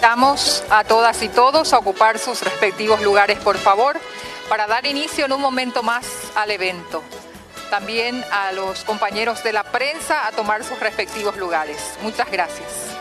invitamos a todas y todos a ocupar sus respectivos lugares, por favor, para dar inicio en un momento más al evento. También a los compañeros de la prensa a tomar sus respectivos lugares. Muchas gracias.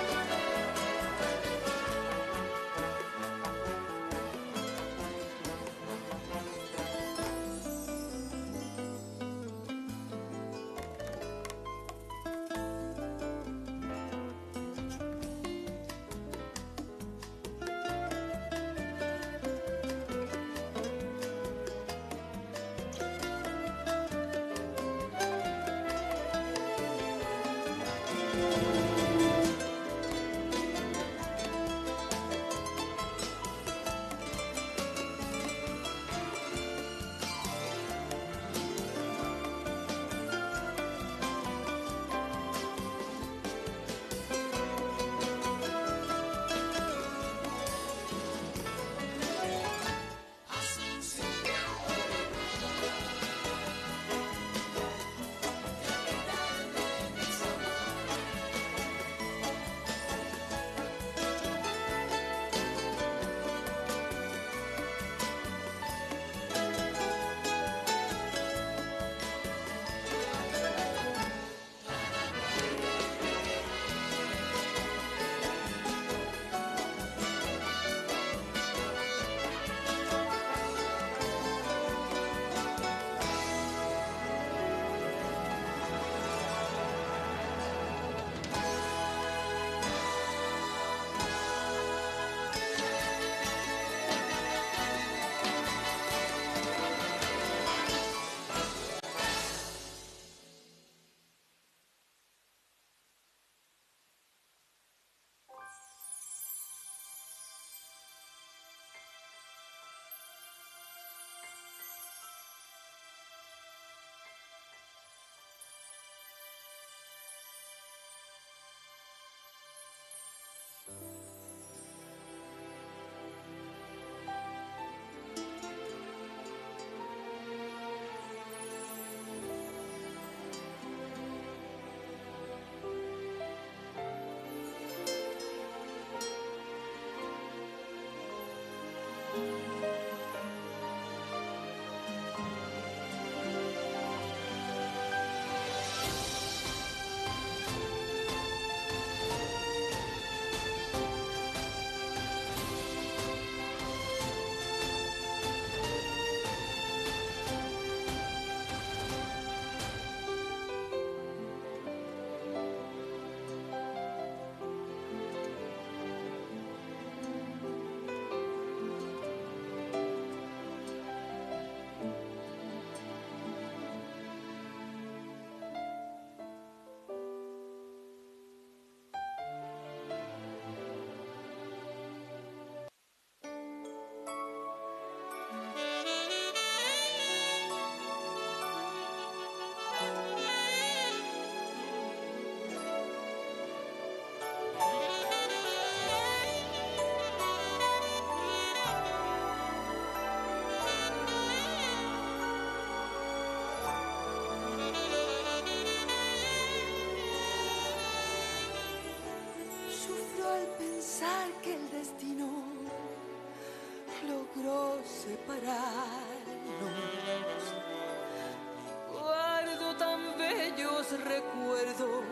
Guardo tan bellos recuerdos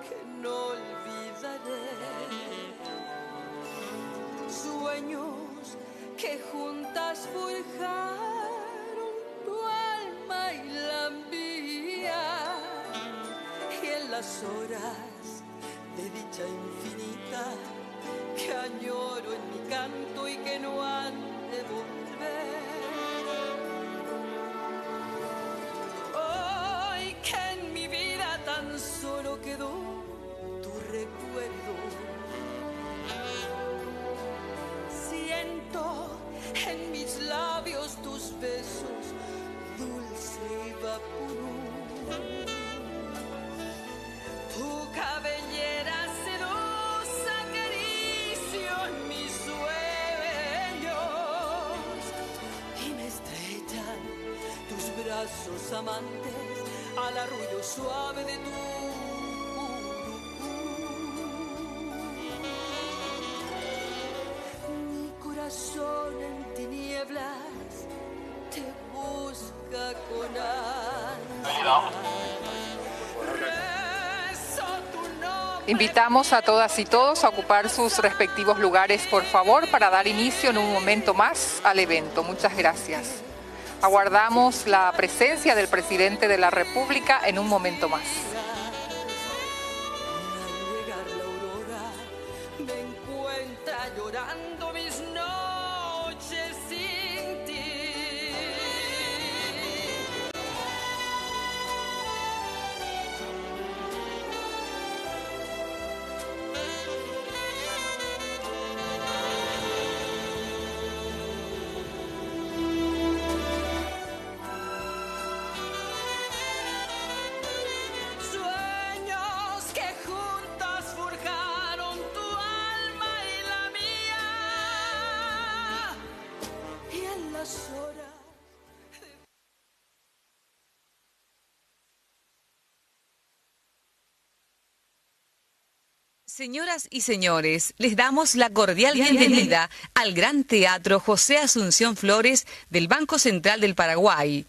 que no olvidaré. Sueños que juntas forjaron tu alma y la mía. Y en las horas de dicha infinita que añoro en mi canto y que no han de volver. Hoy que en mi vida tan solo quedó tu recuerdo, siento en mis labios tus besos, dulce y vaporú. Tu cabellera sedosa acaricio en mis sueños y me estrellan tus brazos amantes al arrullo suave de tu te busca con ansia. Rezo tu nombre. Invitamos a todas y todos a ocupar sus respectivos lugares, por favor, para dar inicio en un momento más al evento. Muchas gracias. Aguardamos la presencia del presidente de la República en un momento más. Al llegar la aurora, me encuentra llorando mis noches sin ti. Sueños que juntos forjaron tu alma y la mía. Y en las horas Señoras y señores, les damos la cordial bienvenida al Gran Teatro José Asunción Flores del Banco Central del Paraguay.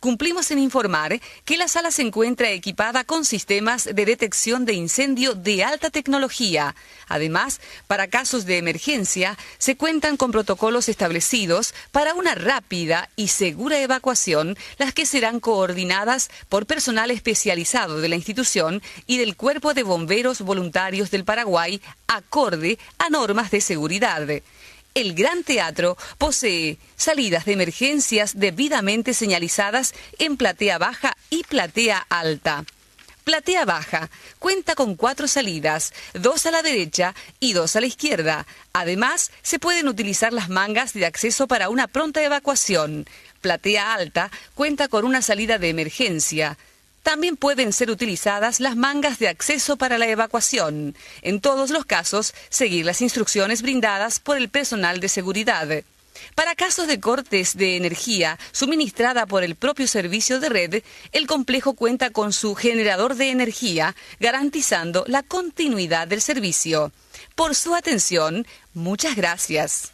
Cumplimos en informar que la sala se encuentra equipada con sistemas de detección de incendio de alta tecnología. Además, para casos de emergencia, se cuentan con protocolos establecidos para una rápida y segura evacuación, las que serán coordinadas por personal especializado de la institución y del Cuerpo de Bomberos Voluntarios del Paraguay, acorde a normas de seguridad. El Gran Teatro posee salidas de emergencias debidamente señalizadas en platea baja y platea alta. Platea baja cuenta con 4 salidas, 2 a la derecha y 2 a la izquierda. Además, se pueden utilizar las mangas de acceso para una pronta evacuación. Platea alta cuenta con una salida de emergencia. También pueden ser utilizadas las mangas de acceso para la evacuación. En todos los casos, seguir las instrucciones brindadas por el personal de seguridad. Para casos de cortes de energía suministrada por el propio servicio de red, el complejo cuenta con su generador de energía, garantizando la continuidad del servicio. Por su atención, muchas gracias.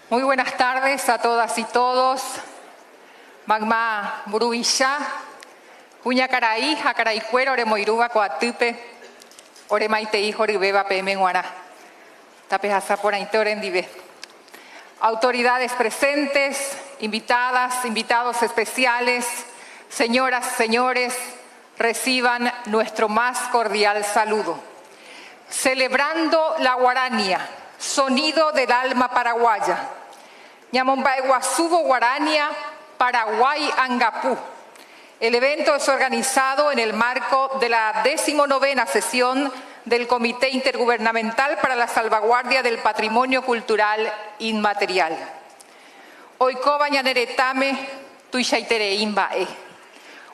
Muy buenas tardes a todas y todos. Magma Buruisha, Juña Caraí, Jacaraicuero, Oremoiruba, Coatupe, Oremaitei, Joribeba, Pemenguana, Tapejasa por Aintorendive. Autoridades presentes, invitadas, invitados especiales, señoras, señores, reciban nuestro más cordial saludo. Celebrando la guarania, sonido del alma paraguaya. Ñamombaeguasubo Guarania, Paraguay Angapú. El evento es organizado en el marco de la 19ª sesión del Comité Intergubernamental para la Salvaguardia del Patrimonio Cultural Inmaterial. Oikoba ñaneretame tuixaitereimbae.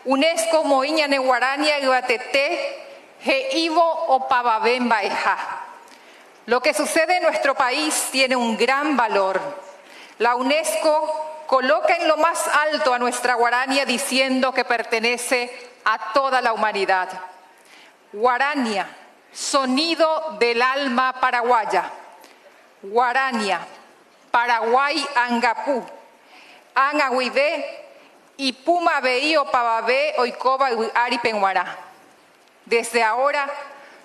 UNESCO moiñane Guarania guatete heivo opavavembaeja. Lo que sucede en nuestro país tiene un gran valor. La UNESCO coloca en lo más alto a nuestra guarania diciendo que pertenece a toda la humanidad. Guarania, sonido del alma paraguaya. Guarania, Paraguay Angapú. Angahuide y Puma Veío Pavavé Oikoba Aripenguará. Desde ahora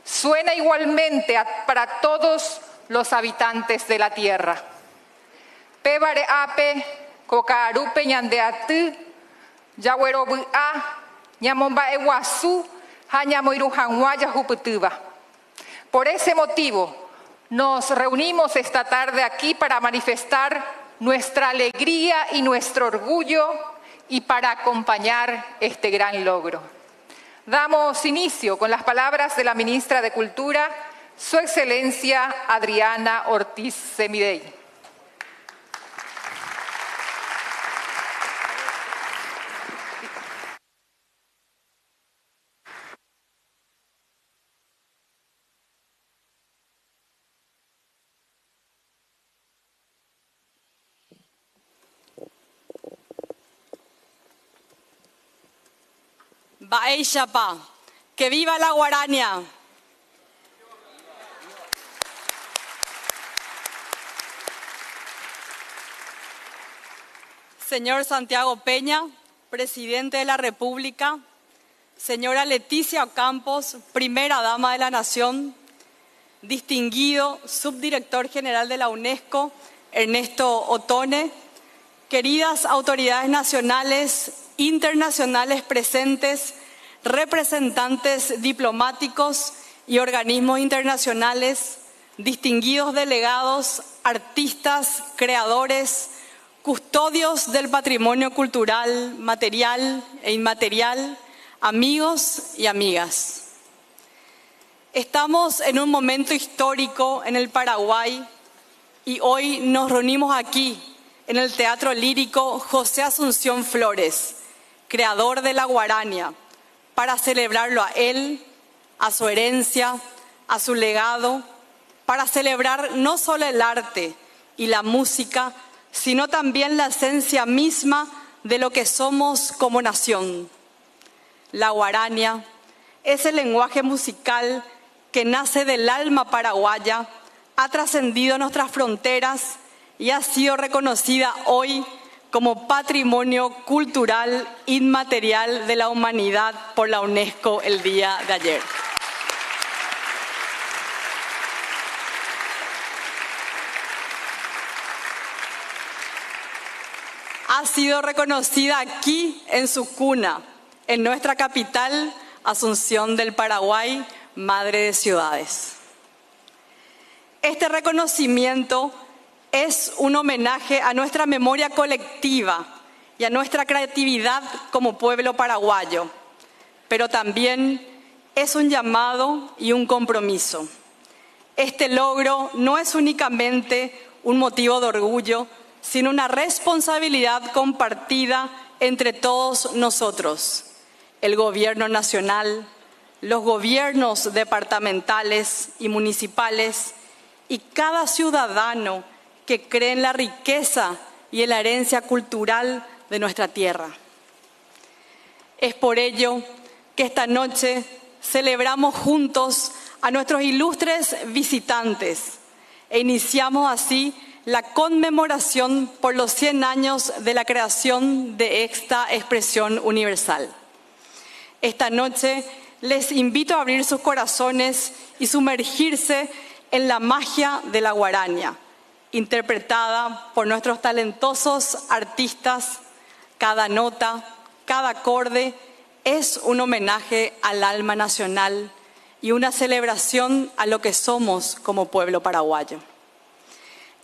suena igualmente para todos los habitantes de la tierra. Pebare ape, cocarupe ñandeatú, yahuerobuá, ñamomba eguazú, jañamoirujanguaya juputuba. Por ese motivo, nos reunimos esta tarde aquí para manifestar nuestra alegría y nuestro orgullo y para acompañar este gran logro. Damos inicio con las palabras de la ministra de Cultura, Su Excelencia Adriana Ortiz Semidey. Baeixapa, que viva la guarania. Señor Santiago Peña, Presidente de la República, señora Leticia Campos, Primera Dama de la Nación, distinguido Subdirector General de la UNESCO, Ernesto Otone, queridas autoridades nacionales, internacionales presentes, representantes diplomáticos y organismos internacionales, distinguidos delegados, artistas, creadores, custodios del patrimonio cultural, material e inmaterial, amigos y amigas. Estamos en un momento histórico en el Paraguay y hoy nos reunimos aquí en el Teatro Lírico José Asunción Flores, creador de la guarania, para celebrarlo a él, a su herencia, a su legado, para celebrar no solo el arte y la música, sino también la esencia misma de lo que somos como nación. La guarania es el lenguaje musical que nace del alma paraguaya, ha trascendido nuestras fronteras y ha sido reconocida hoy como Patrimonio Cultural Inmaterial de la Humanidad por la UNESCO el día de ayer. Ha sido reconocida aquí en su cuna, en nuestra capital, Asunción del Paraguay, madre de ciudades. Este reconocimiento es un homenaje a nuestra memoria colectiva y a nuestra creatividad como pueblo paraguayo, pero también es un llamado y un compromiso. Este logro no es únicamente un motivo de orgullo, sino una responsabilidad compartida entre todos nosotros, el gobierno nacional, los gobiernos departamentales y municipales y cada ciudadano que cree en la riqueza y en la herencia cultural de nuestra tierra. Es por ello que esta noche celebramos juntos a nuestros ilustres visitantes e iniciamos así la conmemoración por los 100 años de la creación de esta expresión universal. Esta noche les invito a abrir sus corazones y sumergirse en la magia de la guarania, interpretada por nuestros talentosos artistas. Cada nota, cada acorde es un homenaje al alma nacional y una celebración a lo que somos como pueblo paraguayo.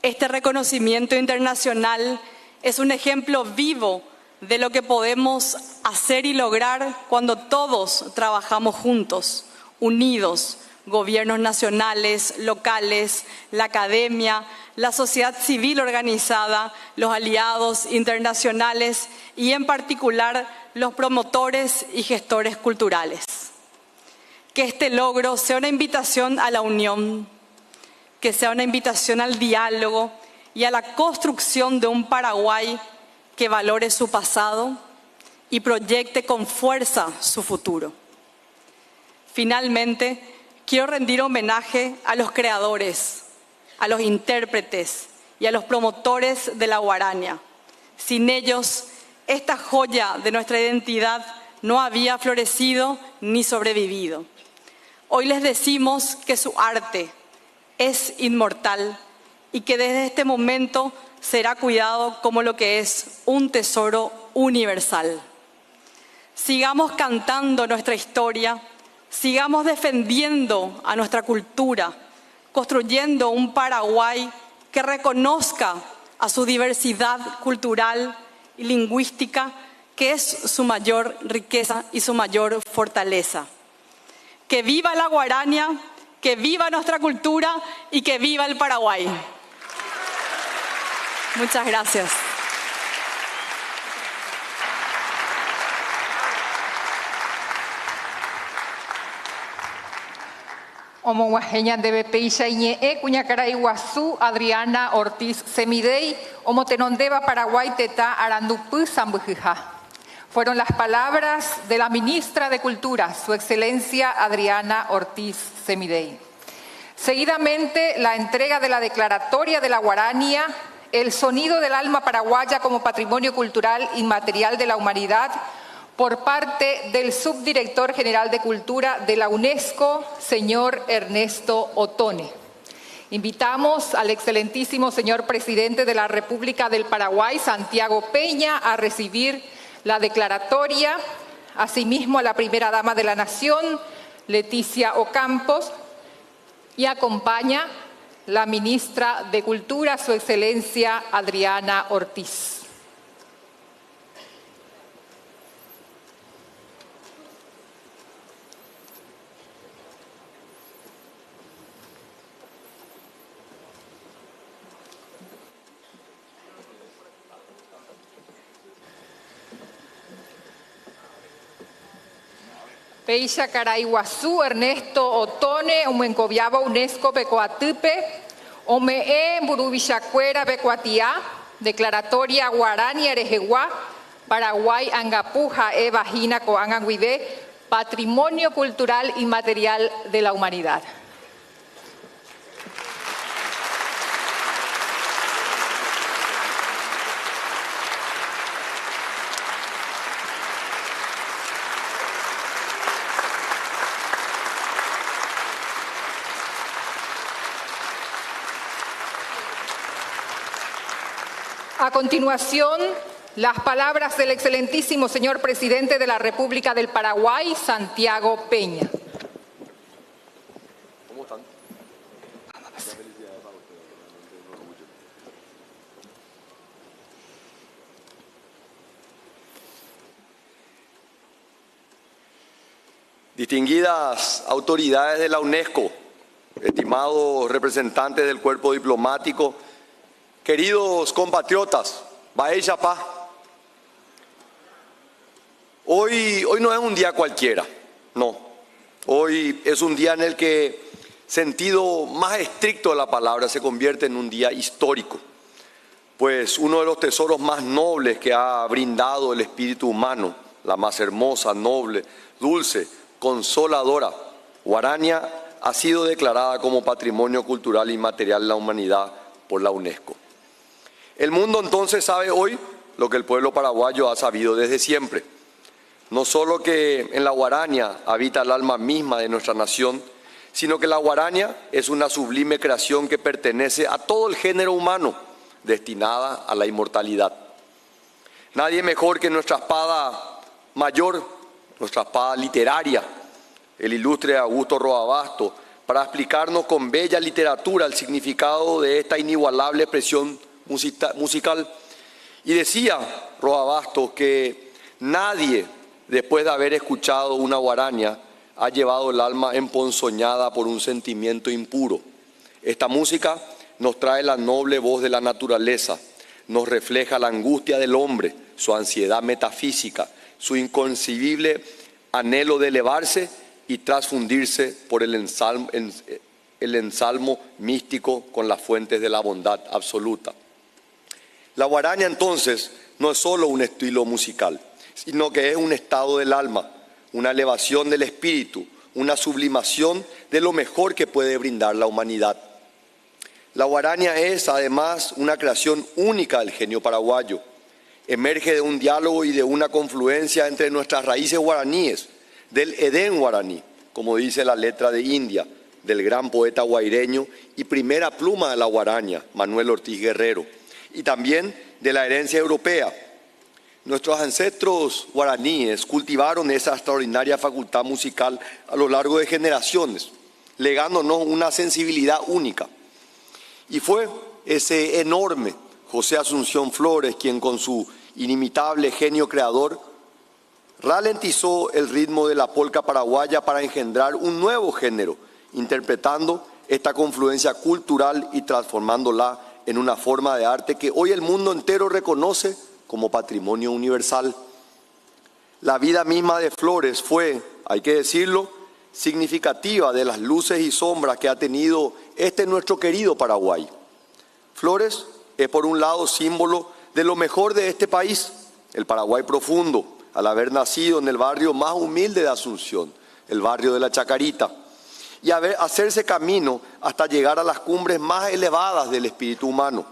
Este reconocimiento internacional es un ejemplo vivo de lo que podemos hacer y lograr cuando todos trabajamos juntos, unidos, gobiernos nacionales, locales, la academia, la sociedad civil organizada, los aliados internacionales y en particular los promotores y gestores culturales. Que este logro sea una invitación a la unión, que sea una invitación al diálogo y a la construcción de un Paraguay que valore su pasado y proyecte con fuerza su futuro. Finalmente, quiero rendir homenaje a los creadores, a los intérpretes y a los promotores de la guarania. Sin ellos, esta joya de nuestra identidad no había florecido ni sobrevivido. Hoy les decimos que su arte es inmortal y que desde este momento será cuidado como lo que es un tesoro universal. Sigamos cantando nuestra historia, sigamos defendiendo a nuestra cultura, construyendo un Paraguay que reconozca a su diversidad cultural y lingüística, que es su mayor riqueza y su mayor fortaleza. Que viva la guarania, que viva nuestra cultura y que viva el Paraguay. Muchas gracias. Omoguajeña de Bepeisha Iñe, Cuñacara Iguazú, Adriana Ortiz Semidey, Omotenondeva Paraguay Teta Arandupú Zambujija. Fueron las palabras de la ministra de Cultura, Su Excelencia Adriana Ortiz Semidey. Seguidamente, la entrega de la declaratoria de la guarania, el sonido del alma paraguaya como patrimonio cultural inmaterial de la humanidad, por parte del Subdirector General de Cultura de la UNESCO, señor Ernesto Otone. Invitamos al excelentísimo señor Presidente de la República del Paraguay, Santiago Peña, a recibir la declaratoria, asimismo a la Primera Dama de la Nación, Leticia Ocampos, y acompaña la Ministra de Cultura, Su Excelencia Adriana Ortiz. Peisha Caraiguazú, Ernesto Otone, Umencoviaba UNESCO Becoatupe, Omee Mburubichacuera Becoatía, Declaratoria Guarani Arejeguá, Paraguay Angapuja e Vagina Coanganguide, Patrimonio Cultural Inmaterial de la Humanidad. A continuación, las palabras del excelentísimo señor Presidente de la República del Paraguay, Santiago Peña. ¿Cómo están? Distinguidas autoridades de la UNESCO, estimados representantes del cuerpo diplomático, queridos compatriotas, Baey Chapá, hoy no es un día cualquiera, no. Hoy es un día en el que, sentido más estricto de la palabra, se convierte en un día histórico, pues uno de los tesoros más nobles que ha brindado el espíritu humano, la más hermosa, noble, dulce, consoladora, guarania, ha sido declarada como Patrimonio Cultural Inmaterial de la Humanidad por la UNESCO. El mundo entonces sabe hoy lo que el pueblo paraguayo ha sabido desde siempre. No solo que en la guaraña habita el alma misma de nuestra nación, sino que la guaraña es una sublime creación que pertenece a todo el género humano, destinada a la inmortalidad. Nadie mejor que nuestra espada mayor, nuestra espada literaria, el ilustre Augusto Roabasto, para explicarnos con bella literatura el significado de esta inigualable expresión musical. Y decía Roabasto que nadie, después de haber escuchado una guaraña, ha llevado el alma emponzoñada por un sentimiento impuro. Esta música nos trae la noble voz de la naturaleza, nos refleja la angustia del hombre, su ansiedad metafísica, su inconcebible anhelo de elevarse y transfundirse por el ensalmo místico con las fuentes de la bondad absoluta. La guaraña entonces no es solo un estilo musical, sino que es un estado del alma, una elevación del espíritu, una sublimación de lo mejor que puede brindar la humanidad. La guaraña es además una creación única del genio paraguayo. Emerge de un diálogo y de una confluencia entre nuestras raíces guaraníes, del Edén guaraní, como dice la letra de India, del gran poeta guaireño y primera pluma de la guaraña, Manuel Ortiz Guerrero, y también de la herencia europea. Nuestros ancestros guaraníes cultivaron esa extraordinaria facultad musical a lo largo de generaciones, legándonos una sensibilidad única. Y fue ese enorme José Asunción Flores quien con su inimitable genio creador ralentizó el ritmo de la polca paraguaya para engendrar un nuevo género, interpretando esta confluencia cultural y transformándola en una forma de arte que hoy el mundo entero reconoce como patrimonio universal. La vida misma de Flores fue, hay que decirlo, significativa de las luces y sombras que ha tenido nuestro querido Paraguay. Flores es por un lado símbolo de lo mejor de este país, el Paraguay profundo, al haber nacido en el barrio más humilde de Asunción, el barrio de la Chacarita, y hacerse camino hasta llegar a las cumbres más elevadas del espíritu humano.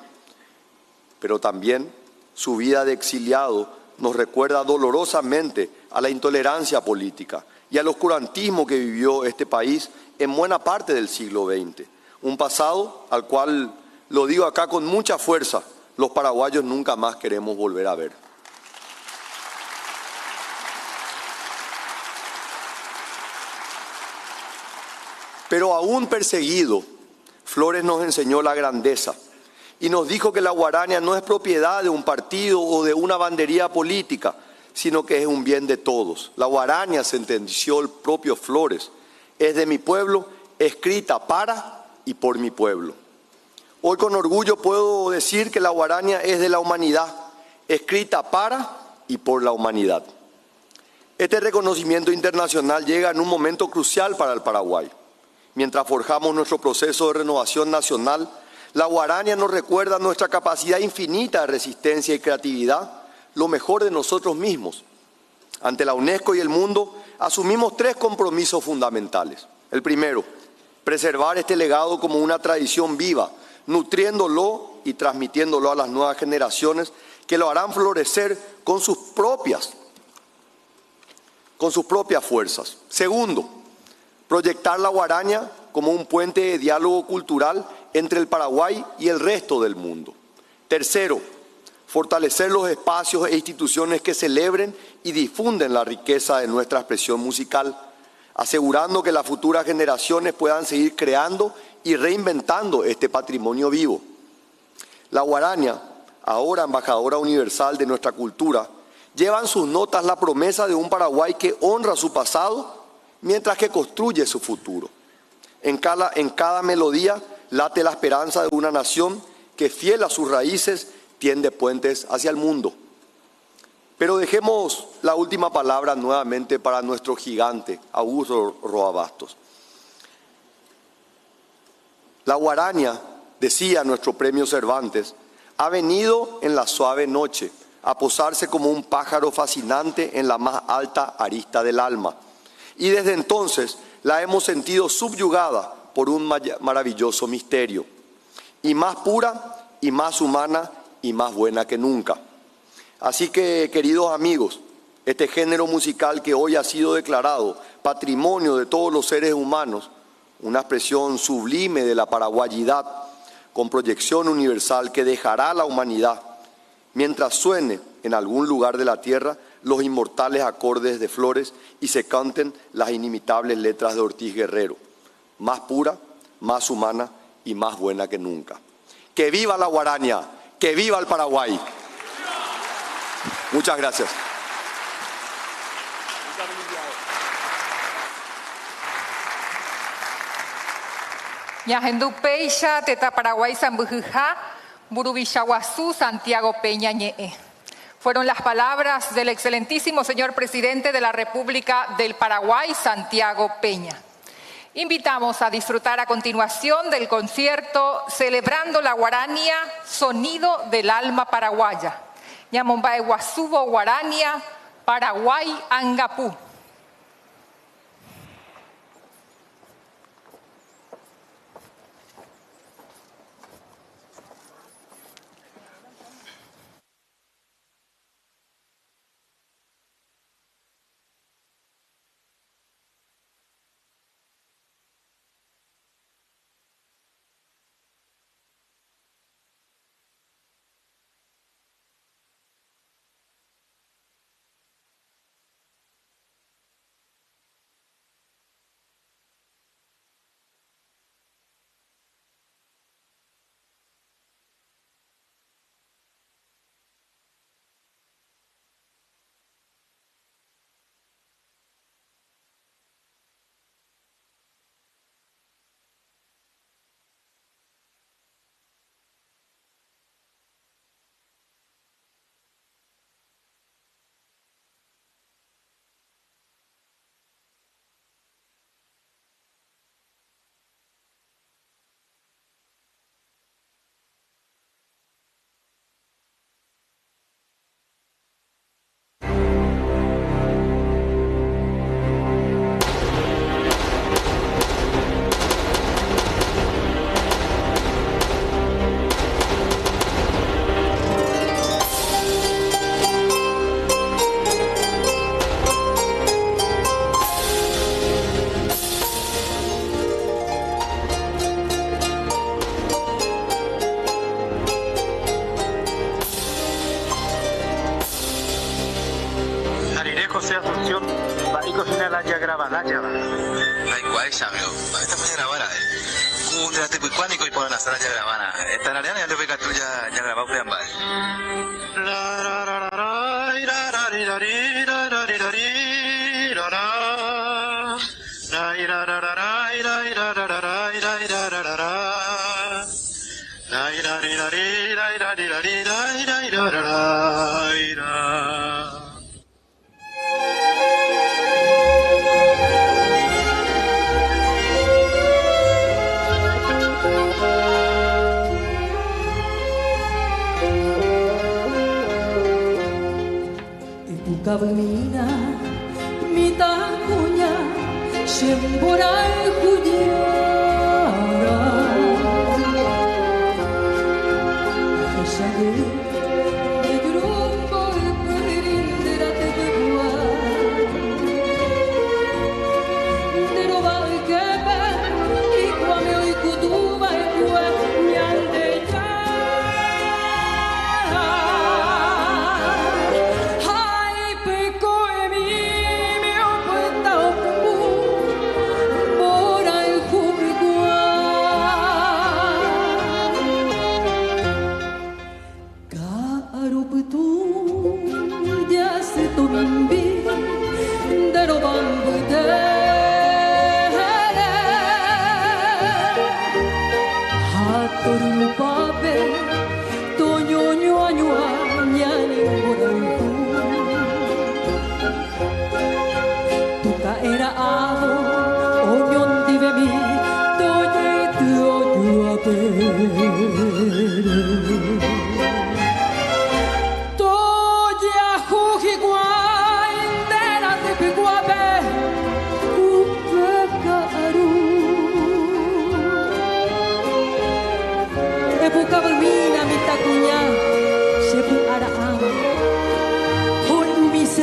Pero también su vida de exiliado nos recuerda dolorosamente a la intolerancia política y al oscurantismo que vivió este país en buena parte del siglo XX. Un pasado al cual, lo digo acá con mucha fuerza, los paraguayos nunca más queremos volver a ver. Pero aún perseguido, Flores nos enseñó la grandeza y nos dijo que la guaraña no es propiedad de un partido o de una bandería política, sino que es un bien de todos. La guaraña, sentenció el propio Flores, es de mi pueblo, escrita para y por mi pueblo. Hoy con orgullo puedo decir que la guaraña es de la humanidad, escrita para y por la humanidad. Este reconocimiento internacional llega en un momento crucial para el Paraguay. Mientras forjamos nuestro proceso de renovación nacional, la guaraña nos recuerda nuestra capacidad infinita de resistencia y creatividad, lo mejor de nosotros mismos. Ante la UNESCO y el mundo, asumimos 3 compromisos fundamentales. El primero, preservar este legado como una tradición viva, nutriéndolo y transmitiéndolo a las nuevas generaciones que lo harán florecer con sus propias fuerzas. Segundo, proyectar la guaraña como un puente de diálogo cultural entre el Paraguay y el resto del mundo. Tercero, fortalecer los espacios e instituciones que celebren y difunden la riqueza de nuestra expresión musical, asegurando que las futuras generaciones puedan seguir creando y reinventando este patrimonio vivo. La guaraña, ahora embajadora universal de nuestra cultura, lleva en sus notas la promesa de un Paraguay que honra su pasado mientras que construye su futuro. En cada melodía late la esperanza de una nación que, fiel a sus raíces, tiende puentes hacia el mundo. Pero dejemos la última palabra nuevamente para nuestro gigante, Augusto Roabastos. La guaraña, decía nuestro premio Cervantes, ha venido en la suave noche a posarse como un pájaro fascinante en la más alta arista del alma. Y desde entonces la hemos sentido subyugada por un maravilloso misterio. Y más pura y más humana y más buena que nunca. Así que, queridos amigos, este género musical que hoy ha sido declarado patrimonio de todos los seres humanos, una expresión sublime de la paraguayidad, con proyección universal que dejará a la humanidad, mientras suene en algún lugar de la tierra los inmortales acordes de Flores y se canten las inimitables letras de Ortiz Guerrero, más pura, más humana y más buena que nunca. ¡Que viva la guaraña! ¡Que viva el Paraguay! Muchas gracias. Ñajendu Peixa, Teta Paraguay Zambujuja, Burubichaguazú, Santiago Peña Ñe'e. Fueron las palabras del excelentísimo señor presidente de la República del Paraguay, Santiago Peña. Invitamos a disfrutar a continuación del concierto Celebrando la Guarania, Sonido del Alma Paraguaya. Ñamombae Guasubo Guarania, Paraguay Angapú. Bukabalmina mitakunya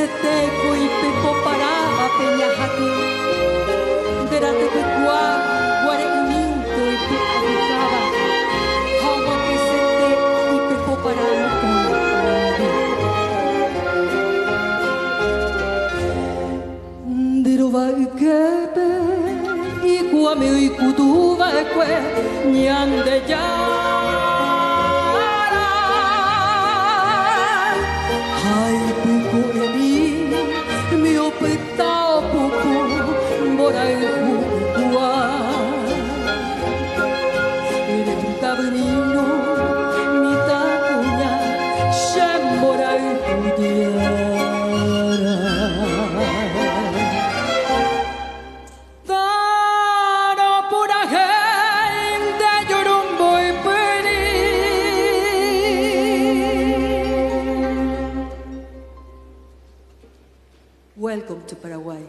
seteco y pepo paraba peñajati. Derate pecua, guarequinito y tu abucaba. Agua que sete y pepo paraba peñajati. Derova ukepe, y cuame y kutuva ekwe, nyande ya. Welcome to Paraguay.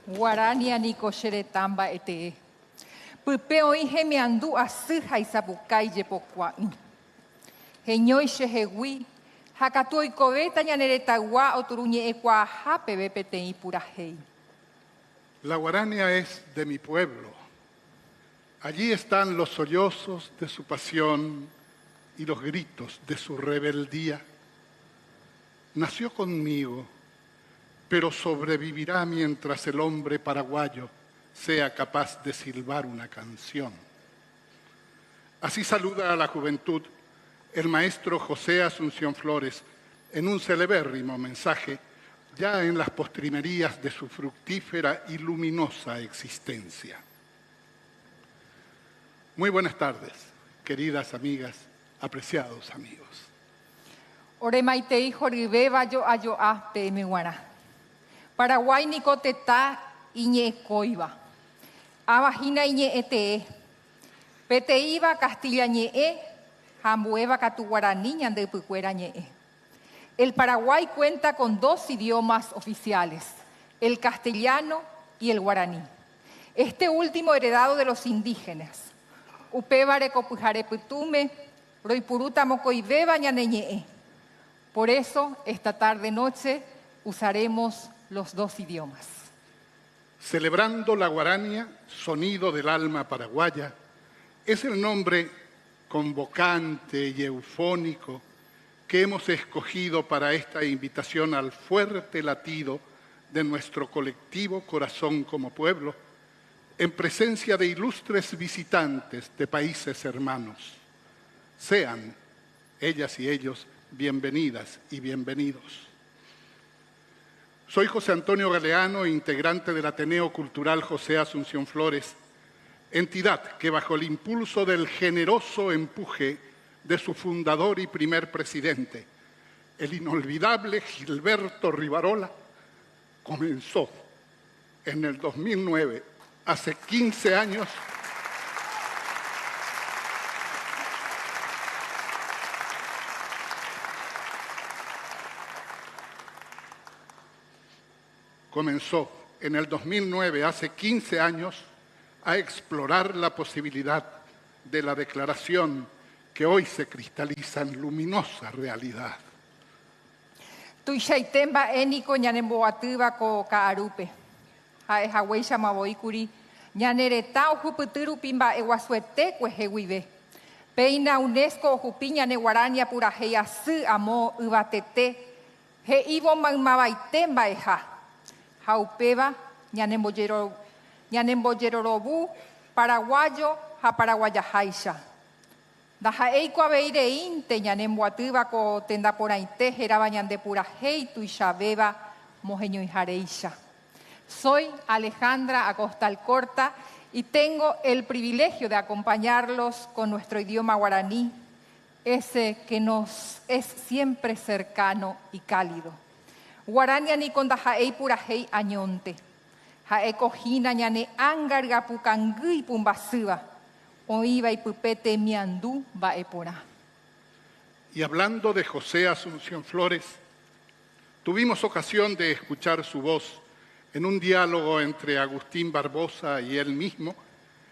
Guarania Nico Xeretamba ete. Pupeo ihe me andu asija isabukai jepokuain. Heñoi xehegui, hakatoi coveta ñaneretagua oturuñe ekua jape bepetei purajei. La Guarania es de mi pueblo. Allí están los sollozos de su pasión y los gritos de su rebeldía. Nació conmigo, pero sobrevivirá mientras el hombre paraguayo sea capaz de silbar una canción. Así saluda a la juventud el maestro José Asunción Flores en un celebérrimo mensaje ya en las postrimerías de su fructífera y luminosa existencia. Muy buenas tardes, queridas amigas, apreciados amigos. Oremaitei joribeba yo ayo a pemeguara. Paraguay nicoteta iñe coiba. Abajina iñe ete. Peteiba Castilla ñe. Jambueva catu guaraní ñande pucuera ñe. El Paraguay cuenta con dos idiomas oficiales, el castellano y el guaraní. Este último heredado de los indígenas. Upébare copujare putume, roipuruta mocoibeba ñaneñe. Por eso, esta tarde-noche usaremos los dos idiomas. Celebrando la Guarania, sonido del alma paraguaya, es el nombre convocante y eufónico que hemos escogido para esta invitación al fuerte latido de nuestro colectivo corazón como pueblo, en presencia de ilustres visitantes de países hermanos. Sean ellas y ellos bienvenidas y bienvenidos. Soy José Antonio Galeano, integrante del Ateneo Cultural José Asunción Flores, entidad que bajo el impulso del generoso empuje de su fundador y primer presidente, el inolvidable Gilberto Rivarola, comenzó en el 2009, hace 15 años, hace 15 años, a explorar la posibilidad de la declaración que hoy se cristaliza en luminosa realidad. Tuixaitemba énico ñanemboatyva ko ka'arúpe. Ha'e hag̃uáicha mavoíkuri ñanereta ohupyty rupi mba'e guasuetékue heguive. Péina UNESCO ohupi ñane Guarania purahéi asy amo yvatete he'ívo maymavaite mba'eha. Ha upéva ñanembojerorovu paraguayo ha paraguajaháicha. Dajaeiko abeireinte ñanemboatývako tendaporãite hérava ñandepurahéi tuichaveva moheñoihareicha. Soy Alejandra Acosta Alcorta y tengo el privilegio de acompañarlos con nuestro idioma guaraní, ese que nos es siempre cercano y cálido. Guarania ni con dajaei purahei añonte. Jae cojina ñane angarga pucangui pumbasıva. Oiva y pupete miandú baepora. Y hablando de José Asunción Flores, tuvimos ocasión de escuchar su voz en un diálogo entre Agustín Barbosa y él mismo,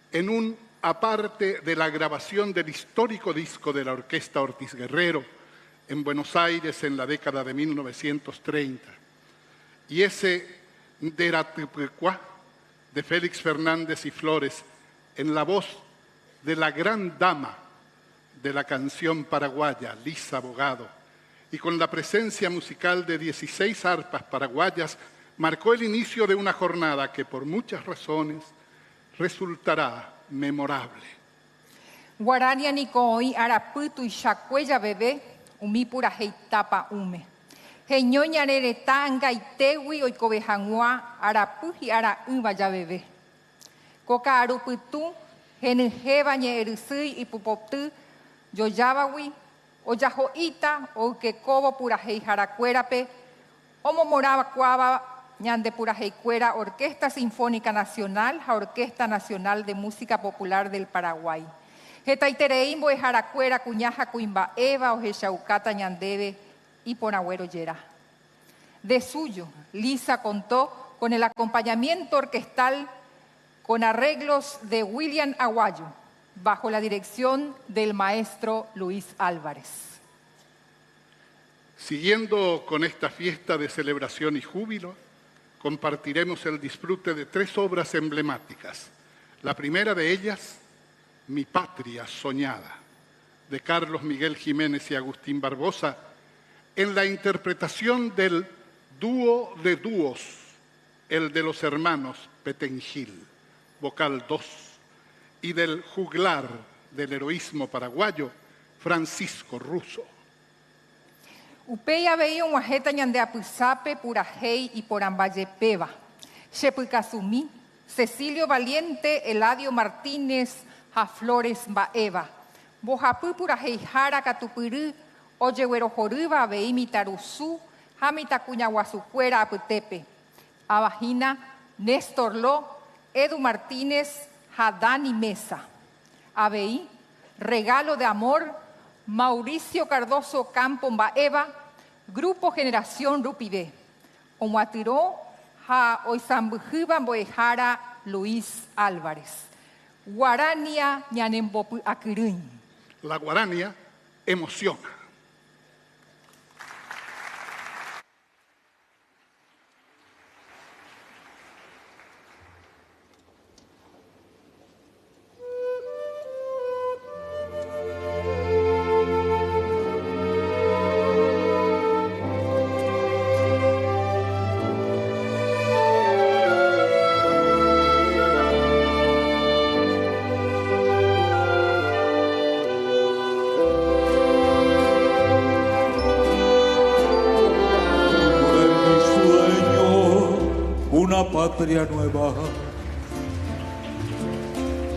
en un aparte de la grabación del histórico disco de la Orquesta Ortiz Guerrero en Buenos Aires en la década de 1930. Y ese Deratpuecuá de Félix Fernández y Flores en la voz de la gran dama de la canción paraguaya, Lisa Bogado, y con la presencia musical de 16 arpas paraguayas, marcó el inicio de una jornada que por muchas razones resultará memorable. Guarania Nicoí Araputu y Chacuella bebé, umipura heitapa ume. Jeñoña neretanga y tewi oikobejangua arapuji ara ya bebé. Coca aruputu, genujeva ñeerusui y pupoptu, yoyabawi, oyajoita, o que cobo pura heijaracuerape, omo moraba cuava ñande pura heicuera, Orquesta Sinfónica Nacional, la Orquesta Nacional de Música Popular del Paraguay. Jetaitereimbo ejaracuera cuñaja cuimba eva o jechaucata ñandebe y ponagüero yera. De suyo, Lisa contó con el acompañamiento orquestal con arreglos de William Aguayo, bajo la dirección del maestro Luis Álvarez. Siguiendo con esta fiesta de celebración y júbilo, compartiremos el disfrute de 3 obras emblemáticas. La primera de ellas, Mi Patria Soñada, de Carlos Miguel Jiménez y Agustín Barbosa, en la interpretación del dúo de dúos, el de los hermanos Petengil, vocal 2, y del juglar del heroísmo paraguayo, Francisco Russo. Upeya veía un guajeta ñandeapuzape, Purajei y Porambayepeva, Shepukazumí, Cecilio Valiente, Eladio Martínez, Jaflores Baeva, Bojapú Purajei Jara Catupurú, Oyehuero Joruba, Veimi Taruzú, Jamita Cuñahuazucuera Aputepe, Abajina, Néstor Ló, Edu Martínez, Hadani Mesa, Abeí, Regalo de Amor, Mauricio Cardoso Campo Baeva, Grupo Generación Rupibé, Omuatiró, Ja Oizambujiba Boejara Luis Álvarez, Guarania Ñanembopu Aquirín. La guarania emociona. Patria nueva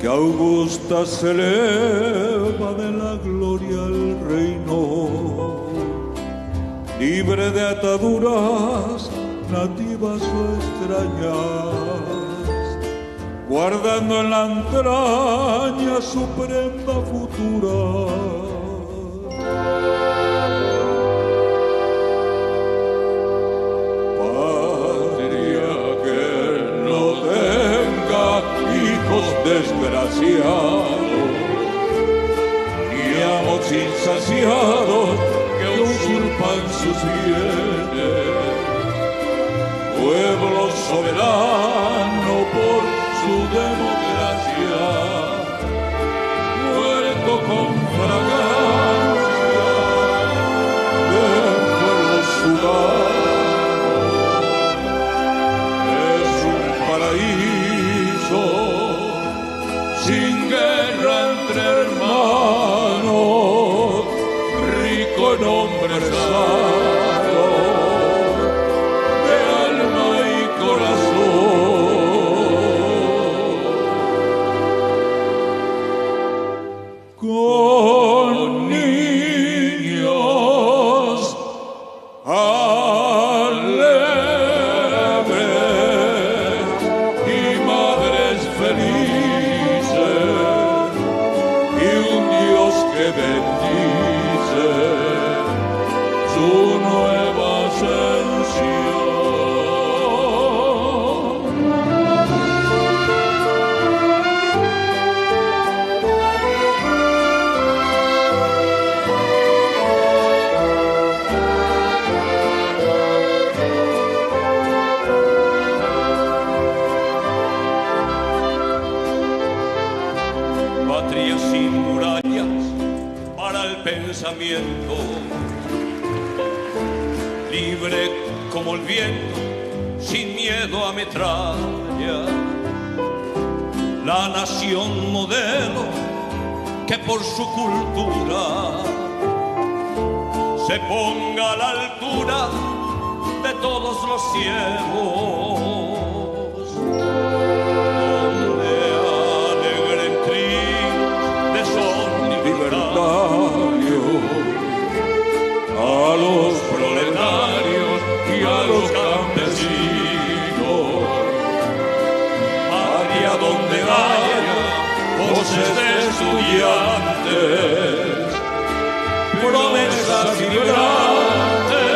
que augusta se eleva de la gloria al reino, libre de ataduras nativas o extrañas, guardando en la entraña su prenda futura. Desgraciados, ni amos insaciados que usurpan sus bienes, pueblo soberano por su democracia, muerto con fragancia de pueblo sudano, es un paraíso sin guerra entre hermanos. expresado de alma y corazón. Con niños alegres y madres felices y un Dios que bendice su nueva ascensión. Patria sin murallas para el pensamiento, libre como el viento, sin miedo a metralla, la nación modelo que por su cultura se ponga a la altura de todos los cielos, donde alegren trinos de son libertario a los proletarios y a los campesinos, patria donde haya voces de estudiantes, promesas vibrantes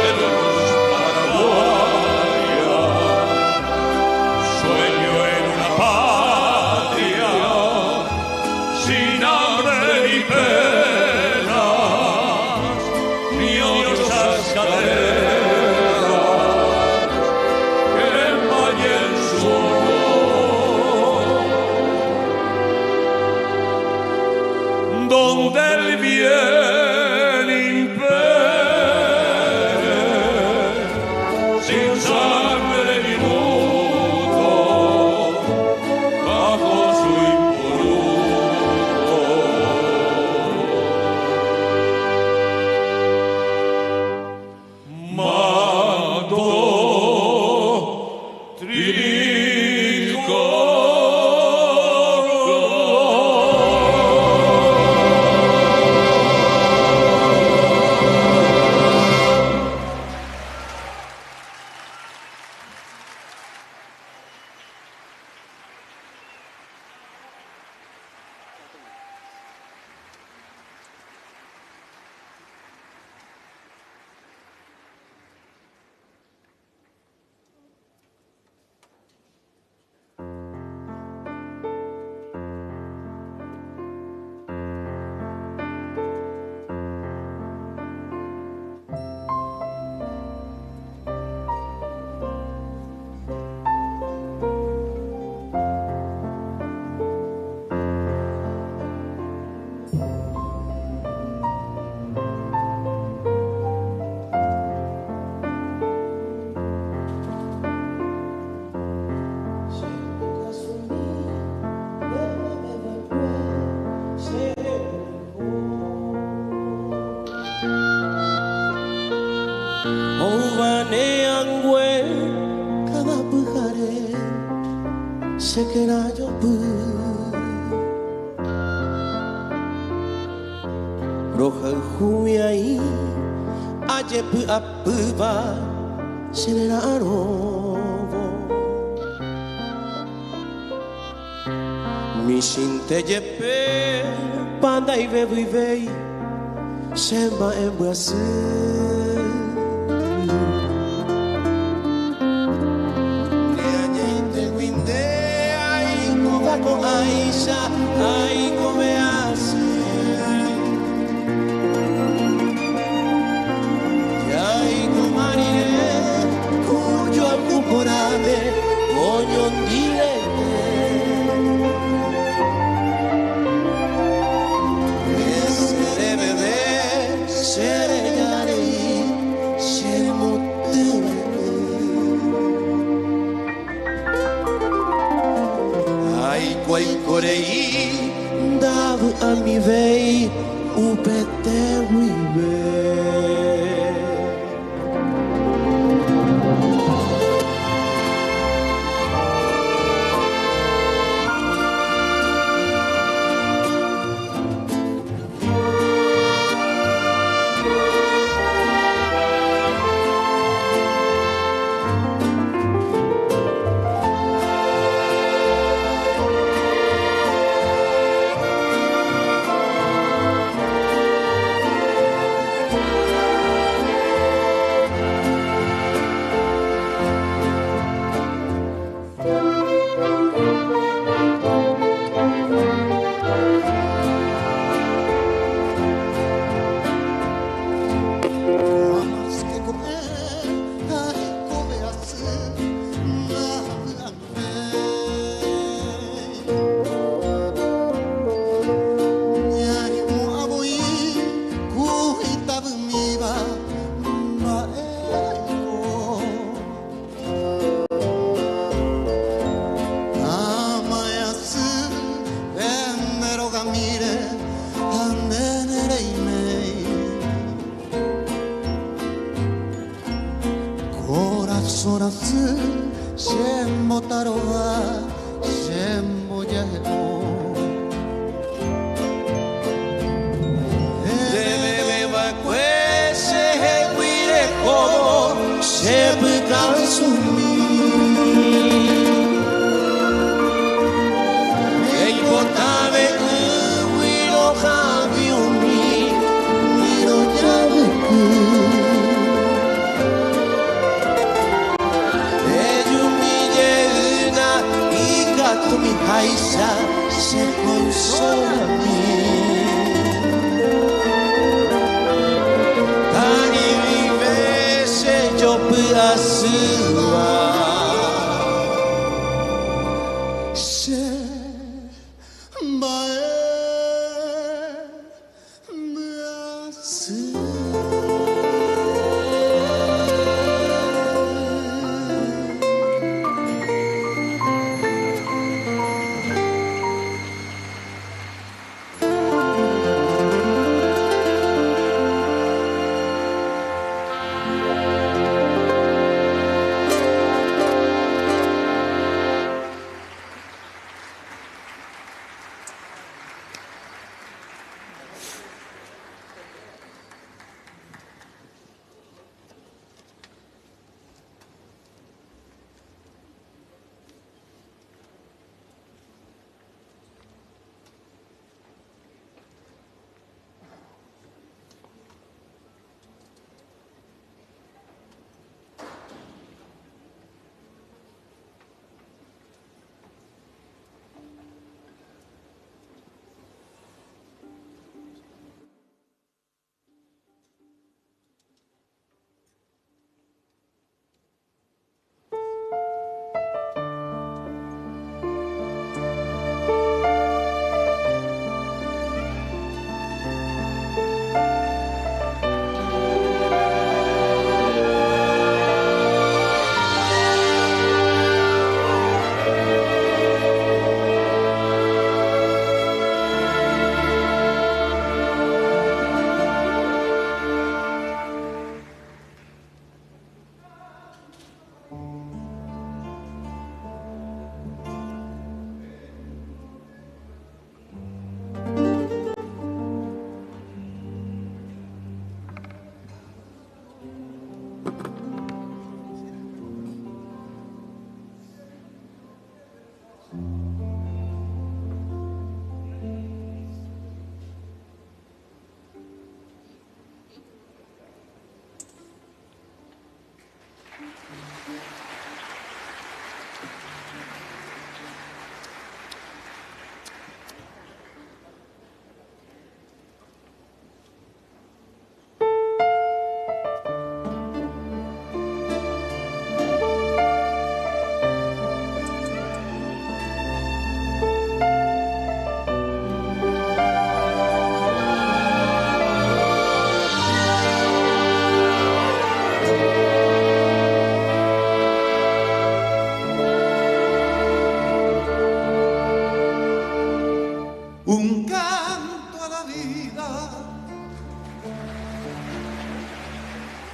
de los paraguayas, sueño en una patria sin hambre ni penas, ni odiosas cadenas que empañen su honor, donde el bien impere sin sangre ni luto bajo su impoluto. Manto Roja humiai ajep apuba seneraro mi sinte jepe pandai vevi vei semba embrace con Aisha, ay, como me hace. Y ay, como marine, cuyo acuporame, coño direte. Ese debe de ser yare, ser motive. Ai, quai corei, dava a mi vei, upete wibe.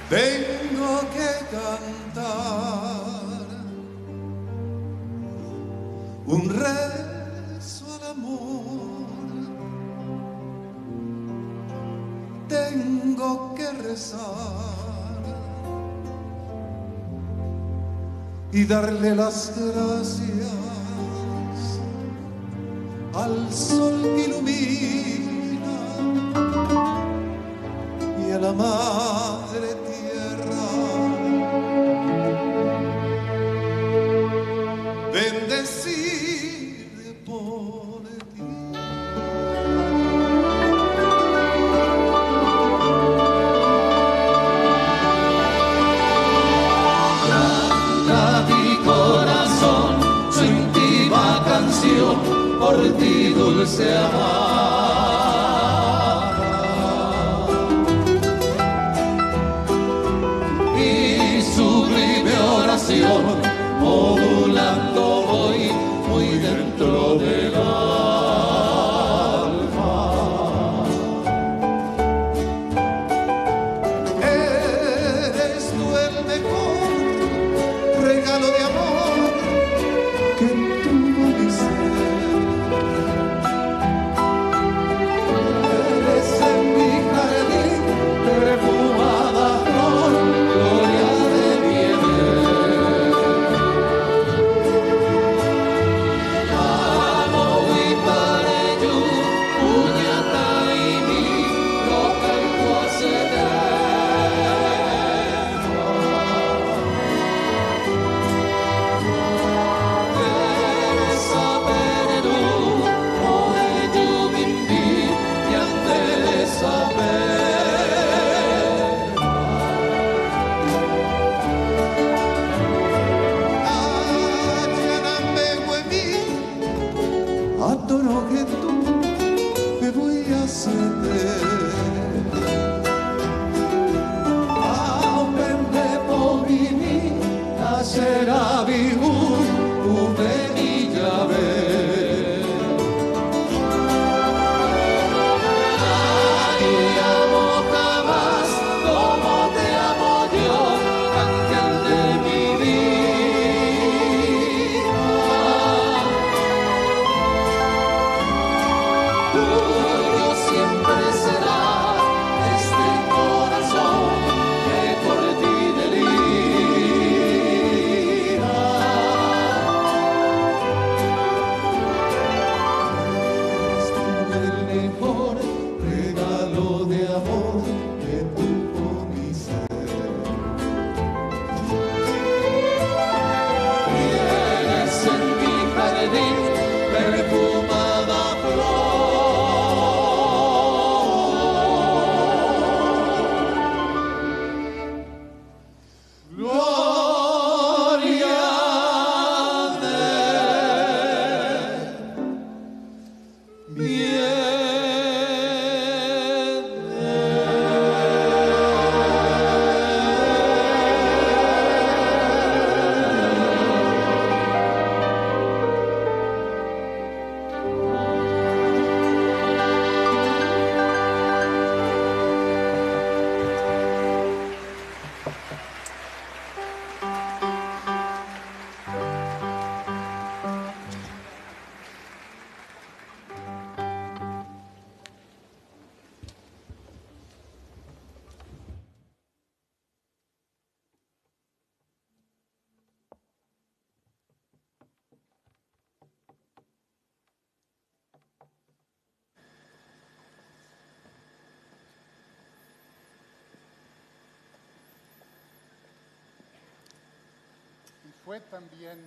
tengo que cantar un rezo al amor, tengo que rezar y darle las gracias al sol que ilumina y a la madre tierra. Bendecir por ti. Canta mi corazón su íntima canción por ti, dulce amada, y sublime oración modulando hoy muy dentro del alma. Eres tú el mejor regalo de amor que tuvo mi ser. Eres en mi jardín perfumada flor, gloria de mi Edén. Amo y pareyu, puñata y mi roca y Teresa Perú, Oeyu Bimbi, y Teresa Adoro que tú me voy a ceder. Aupende povini, nascerà vivu, uveni llave. Nadie amo jamás como te amo yo, ángel de mi vida. Tuyo siempre será este corazón que por ti delira. Eres tú el mejor regalo de amor que tuvo mi ser. Y eres en mi jardín perfumada flor. Gloria de mi Fue también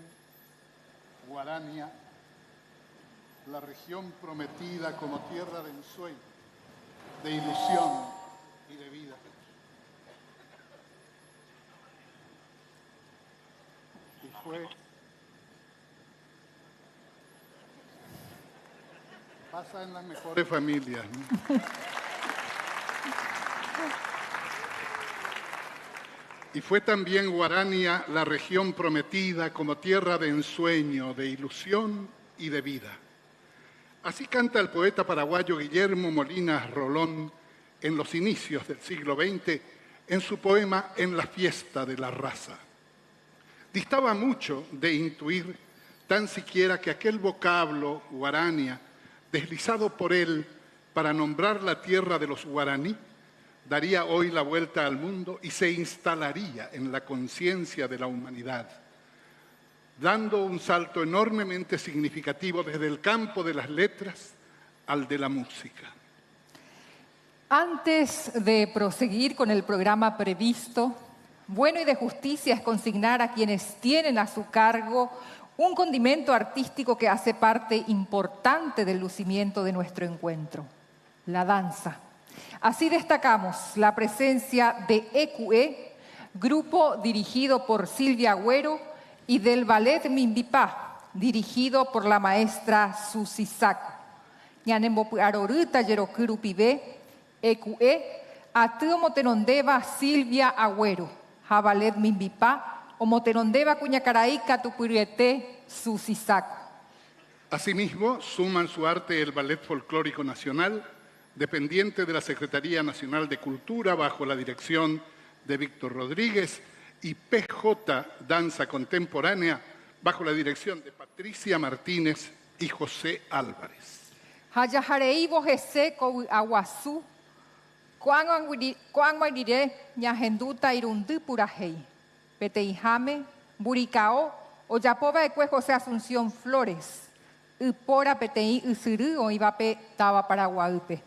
Guarania la región prometida como tierra de ensueño, de ilusión y de vida. Y fue... Pasa en las mejores familias, ¿no? Y fue también Guarania la región prometida como tierra de ensueño, de ilusión y de vida. Así canta el poeta paraguayo Guillermo Molinas Rolón en los inicios del siglo XX en su poema En la fiesta de la raza. Distaba mucho de intuir tan siquiera que aquel vocablo guarania, deslizado por él para nombrar la tierra de los guaraní, daría hoy la vuelta al mundo y se instalaría en la conciencia de la humanidad, dando un salto enormemente significativo desde el campo de las letras al de la música. Antes de proseguir con el programa previsto, bueno y de justicia es consignar a quienes tienen a su cargo un condimento artístico que hace parte importante del lucimiento de nuestro encuentro, la danza. Así destacamos la presencia de EQE, grupo dirigido por Silvia Agüero, y del Ballet Mimbipá, dirigido por la maestra Susi Saco. Ñanembopu Arorita Yerokiru Pibe, EQE, Atio Motenondeva Silvia Agüero, Ballet Mimbipá, o Motenondeva Cuñacaraíca Tupuriete Susi Saco. Asimismo, suman su arte el Ballet Folclórico Nacional, dependiente de la Secretaría Nacional de Cultura bajo la dirección de Víctor Rodríguez, y PJ Danza Contemporánea bajo la dirección de Patricia Martínez y José Álvarez. Hayajarei Bojese Aguazú, Kuan Mairire, Ñajenduta Irundú Purajei, Peteijame, Buricao, Oyapova Ecue José Asunción Flores, Upora Petei Usuru Oivape Taba Paraguaype.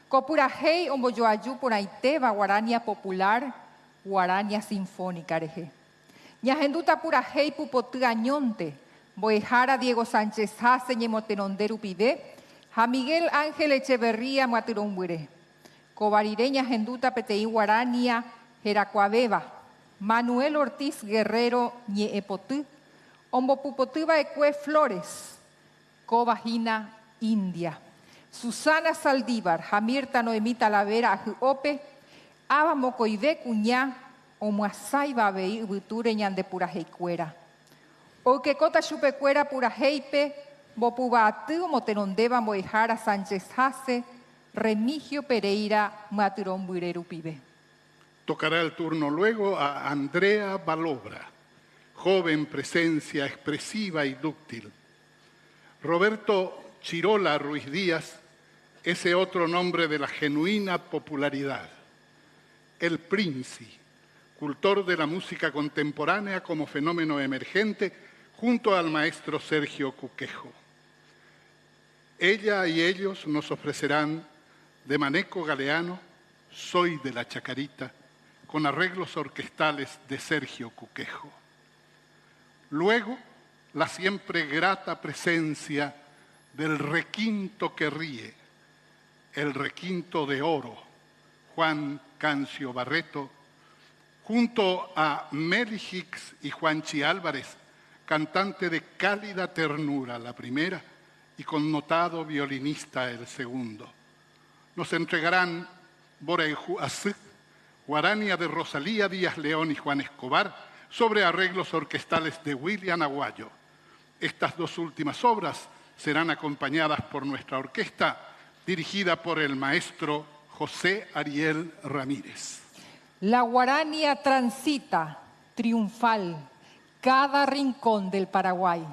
Copurajei Omboyoayú Poraiteva Guarania Popular, Guarania Sinfónica Areje. Ñajenduta Purajei Pupotu Añonte, Boejara Diego Sánchez Hase Ñemotenonderu Pibe, Ja Miguel Ángel Echeverría Maturombuire. Cobarire Ñajenduta Petei Guarania Jeracuabeba, Manuel Ortiz Guerrero Ñeepotú, Ombopupotuba Ecue Flores, Cobajina India. Susana Saldívar, Jamirta Noemí Talavera Ajuope, Aba Mocoide Cuñá, Omuasai Babei Ubuture Ñande Purajeicuera. Oquecota Chupecuera Purajeipe, Bopubatu Motenondeva Moejara Sánchez Hase, Remigio Pereira Maturón Buireru Pibe. Tocará el turno luego a Andrea Balobra, joven presencia expresiva y dúctil. Roberto Chirola Ruiz Díaz, ese otro nombre de la genuina popularidad. El Princi, cultor de la música contemporánea como fenómeno emergente, junto al maestro Sergio Cuquejo. Ella y ellos nos ofrecerán de Maneco Galeano, Soy de la Chacarita, con arreglos orquestales de Sergio Cuquejo. Luego, la siempre grata presencia del requinto que ríe, el requinto de oro, Juan Cancio Barreto, junto a Meli Hicks y Juanchi Álvarez, cantante de cálida ternura la primera y connotado violinista el segundo. Nos entregarán Boreju Azú, Guarania de Rosalía Díaz León y Juan Escobar, sobre arreglos orquestales de William Aguayo. Estas dos últimas obras serán acompañadas por nuestra orquesta, dirigida por el maestro José Ariel Ramírez. La Guarania transita triunfal cada rincón del Paraguay.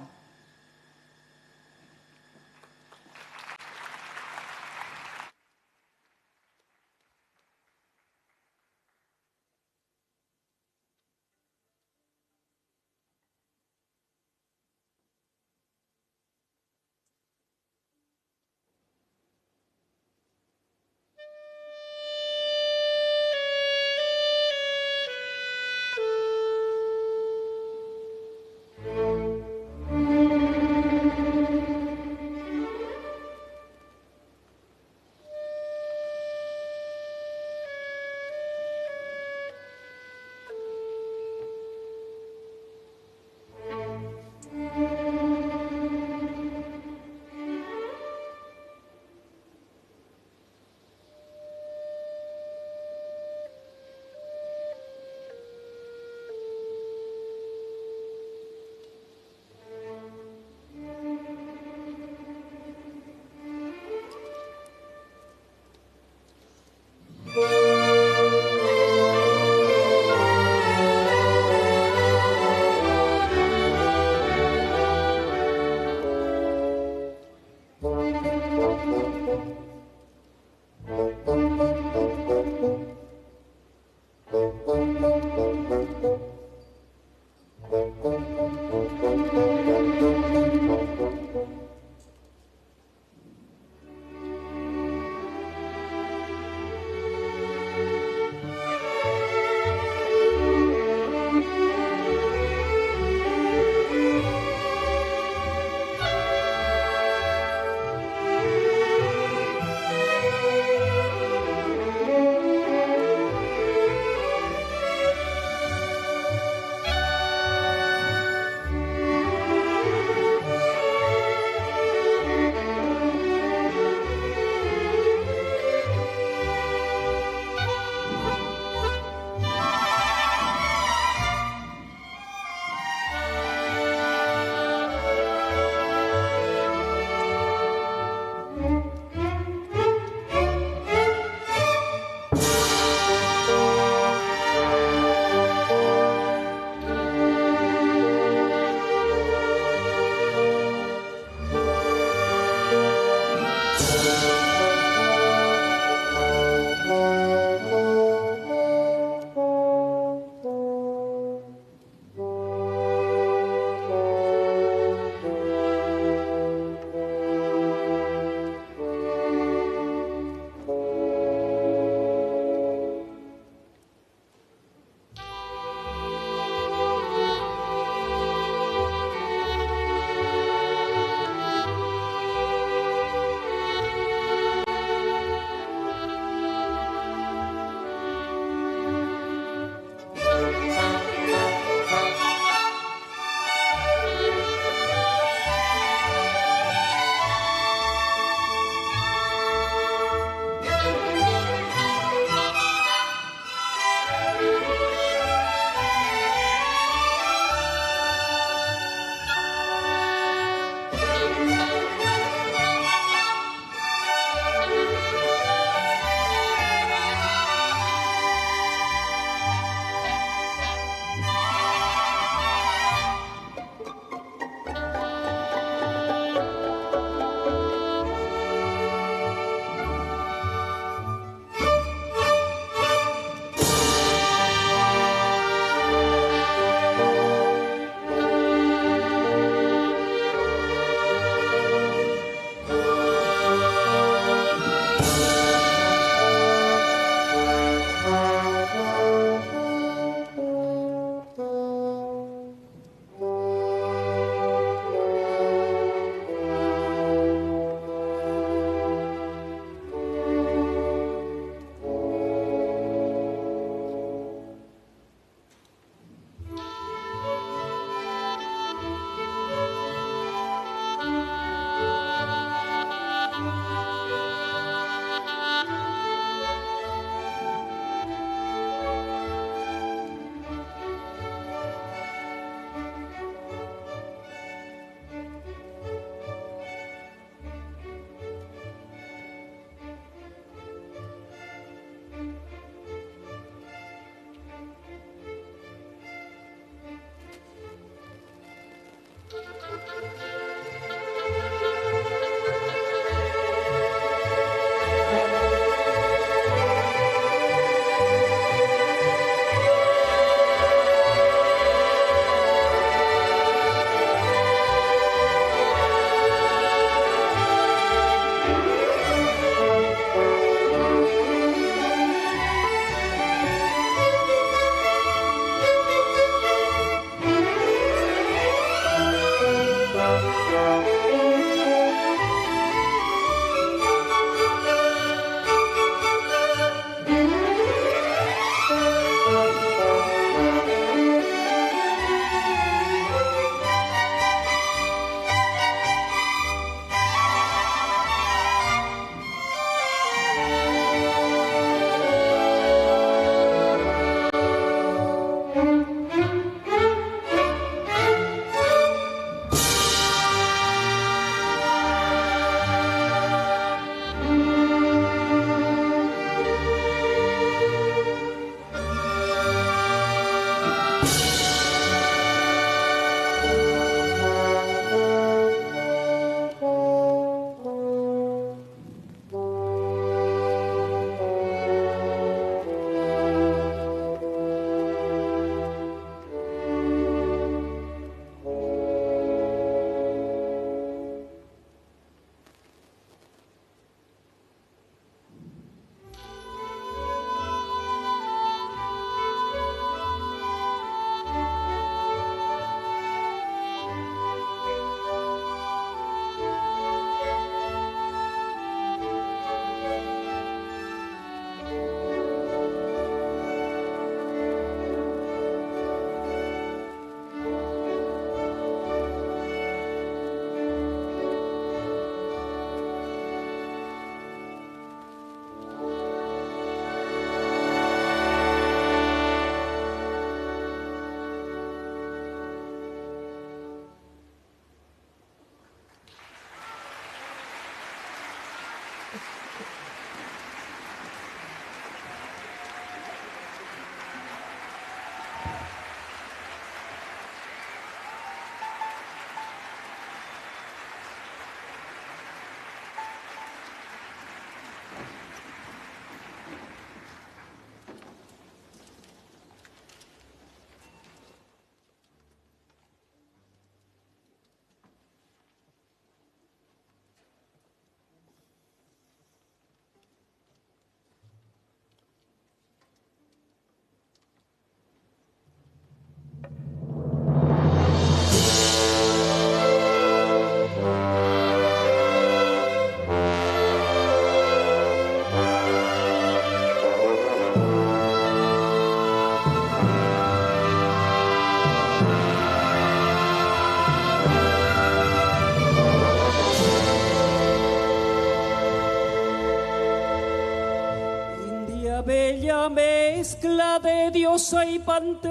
Bella mezcla de diosa y pantera,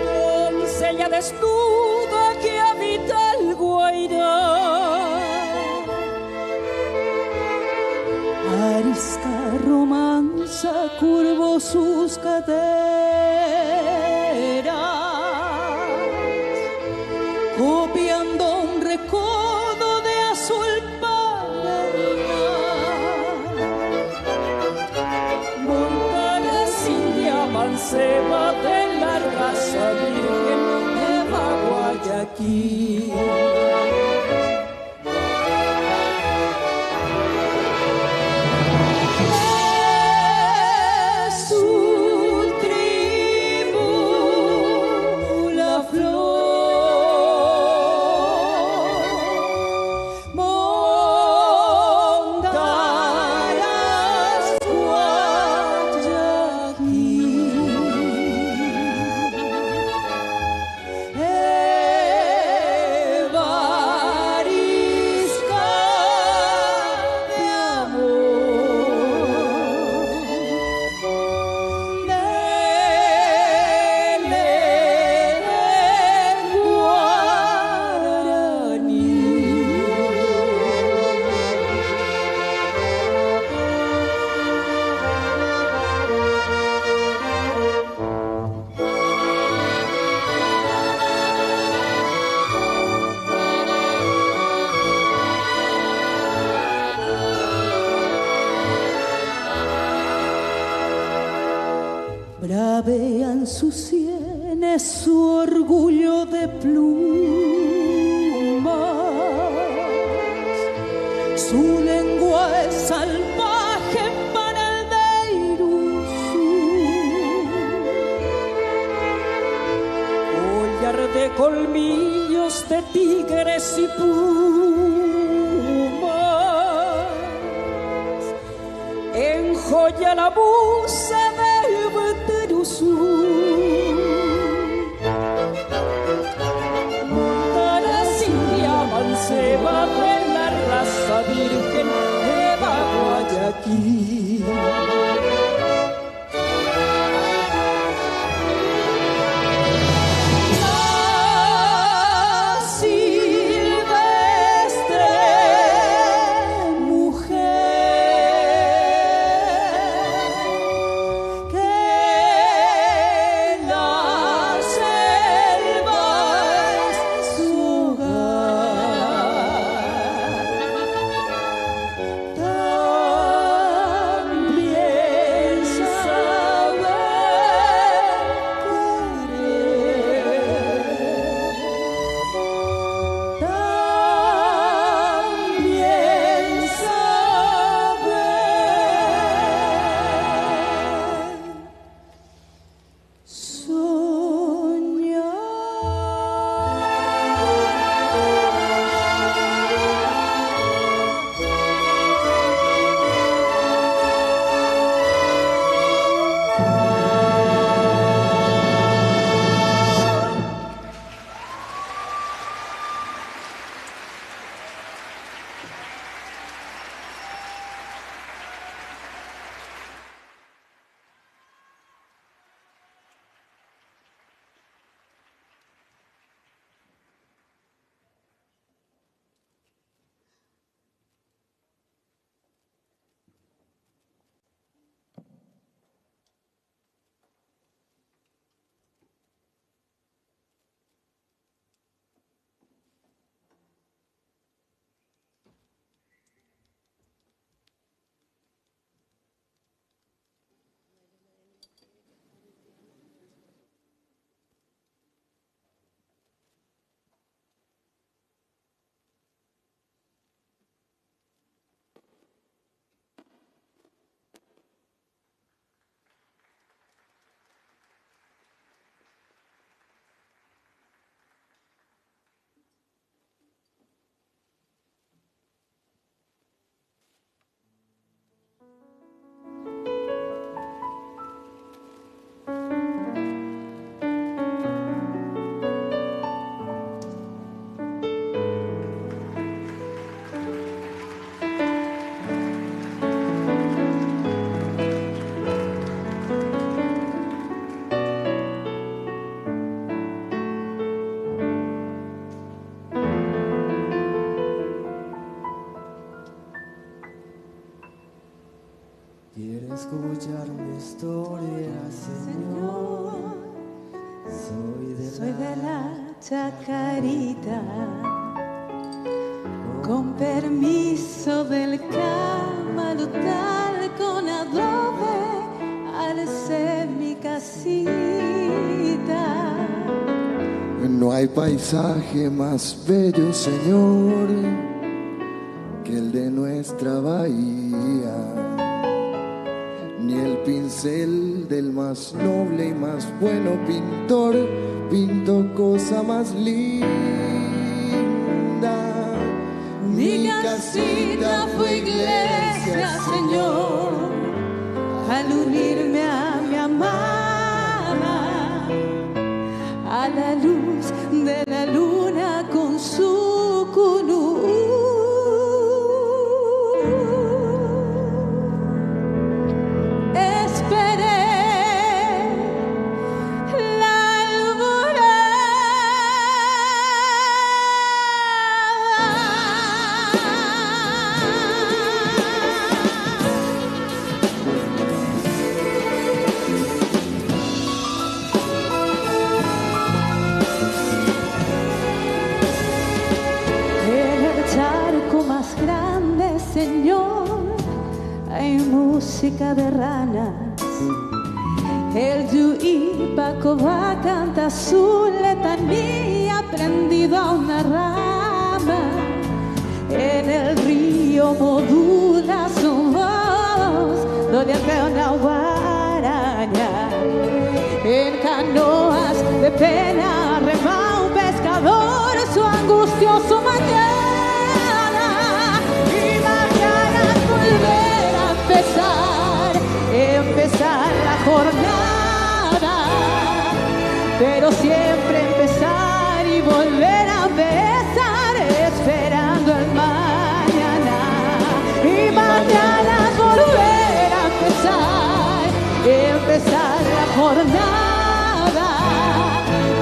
doncella desnuda que habita el Guairá, arisca romanza curvó sus caderas, copiando un recodo de azul. Manceba de la raza virgen de Guayaquil. Es su tribu la flor, montaras Guayaquil. Bravean sus sienes su orgullo de plumas, su lengua es salvaje para el Deiruzú, collar de colmillos de tigres y pumas, enjolla la busa del Bateruzú. Montaras India manceba de la raza virgen de Guayaquil. También escuchar mi historia, Señor. Soy de la Chacarita, con permiso del Camarotal, con adobe alcé mi casita. No hay paisaje más bello, Señor, que el de nuestra bahía, ni el pincel del más noble y más bueno pintor pintó cosa más linda. Mi casita fue iglesia, Señor, al unirme a mi amada, a la luz de la luna con su cunú. Señor, hay música de ranas. El Yuí Pacoba canta su letanía prendido a una rama. En el río modula su voz, donde hace una guaraña. En canoas de pena rema un pescador su angustioso mañana. Empezar la jornada, pero siempre empezar y volver a empezar, esperando el mañana. Y mañana volver a empezar la jornada,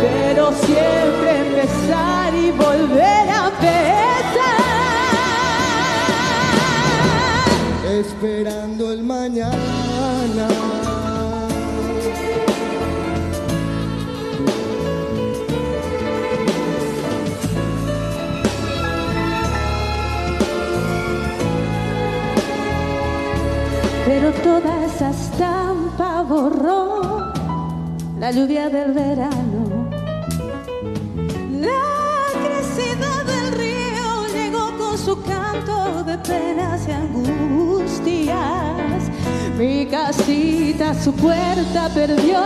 pero siempre empezar y volver a empezar, esperando el mañana. Pero toda esa estampa borró la lluvia del verano. La crecida del río llegó con su canto de penas y angustias. Mi casita su puerta perdió,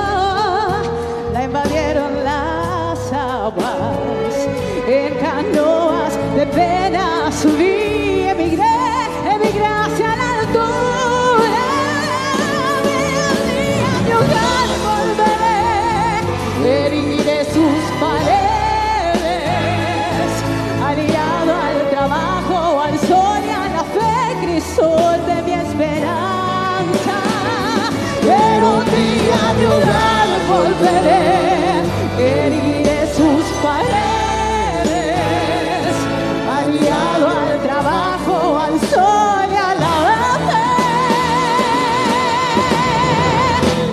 la invadieron las aguas. En canoas de pena subí, emigré hacia la altura. Mi hogar volveré, erigiré sus paredes, aliado al trabajo, al sol y a la fe, crisol de mi esperanza. Pero un día a mi hogar volveré, erigiré sus paredes, aliado al trabajo, al sol y a la fe,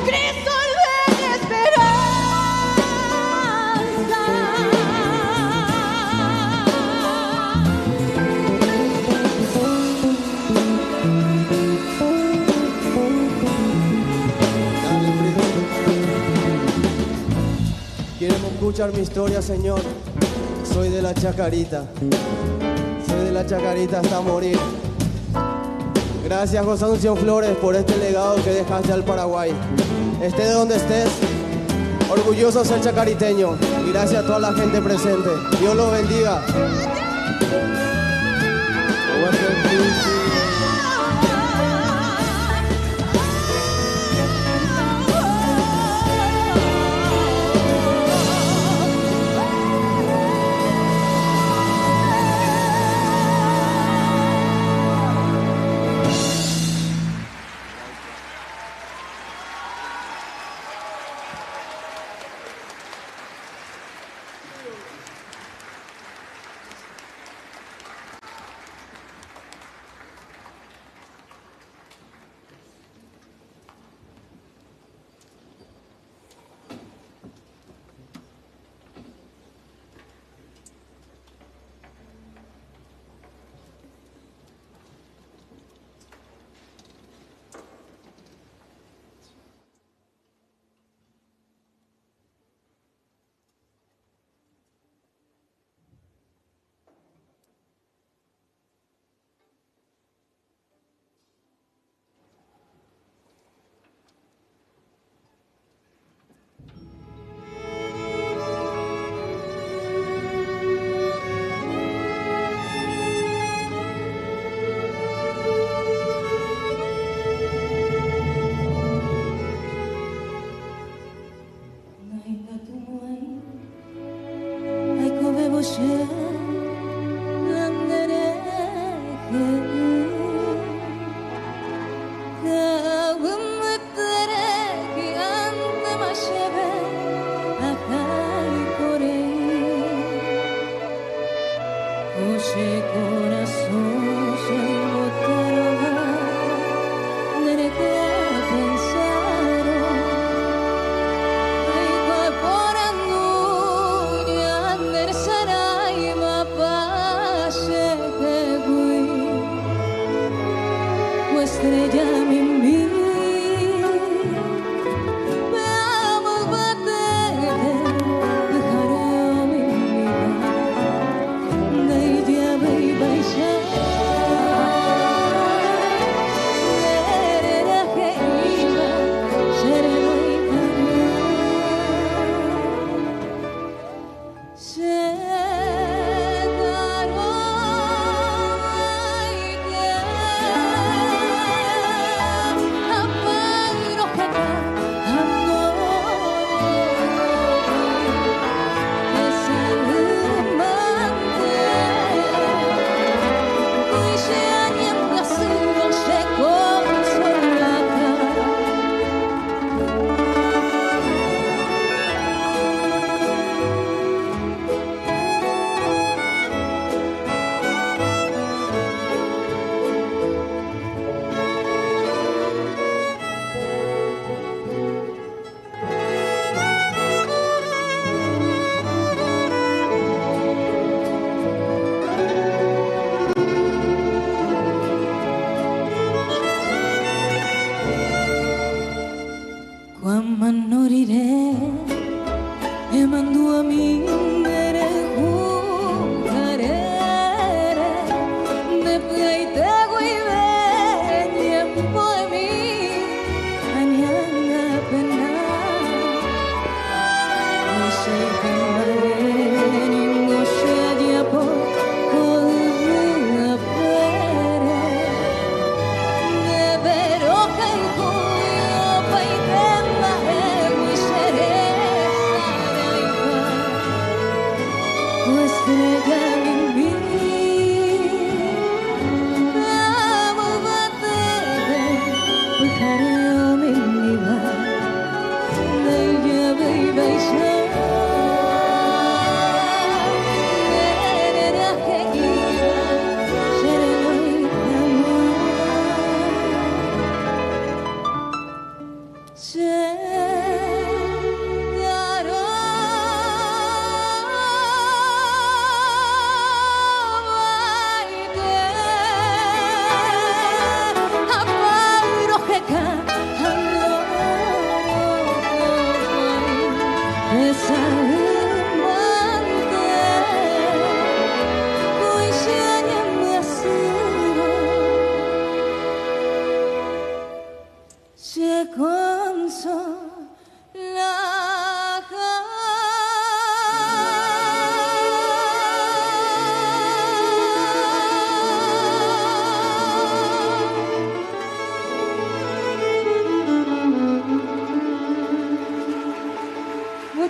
crisol de mi esperanza. Queremos escuchar mi historia, Señor. Soy de la Chacarita. Soy de la Chacarita hasta morir. Gracias, José Asunción Flores, por este legado que dejaste al Paraguay. Esté de donde estés, orgulloso de ser chacariteño. Y gracias a toda la gente presente. Dios los bendiga.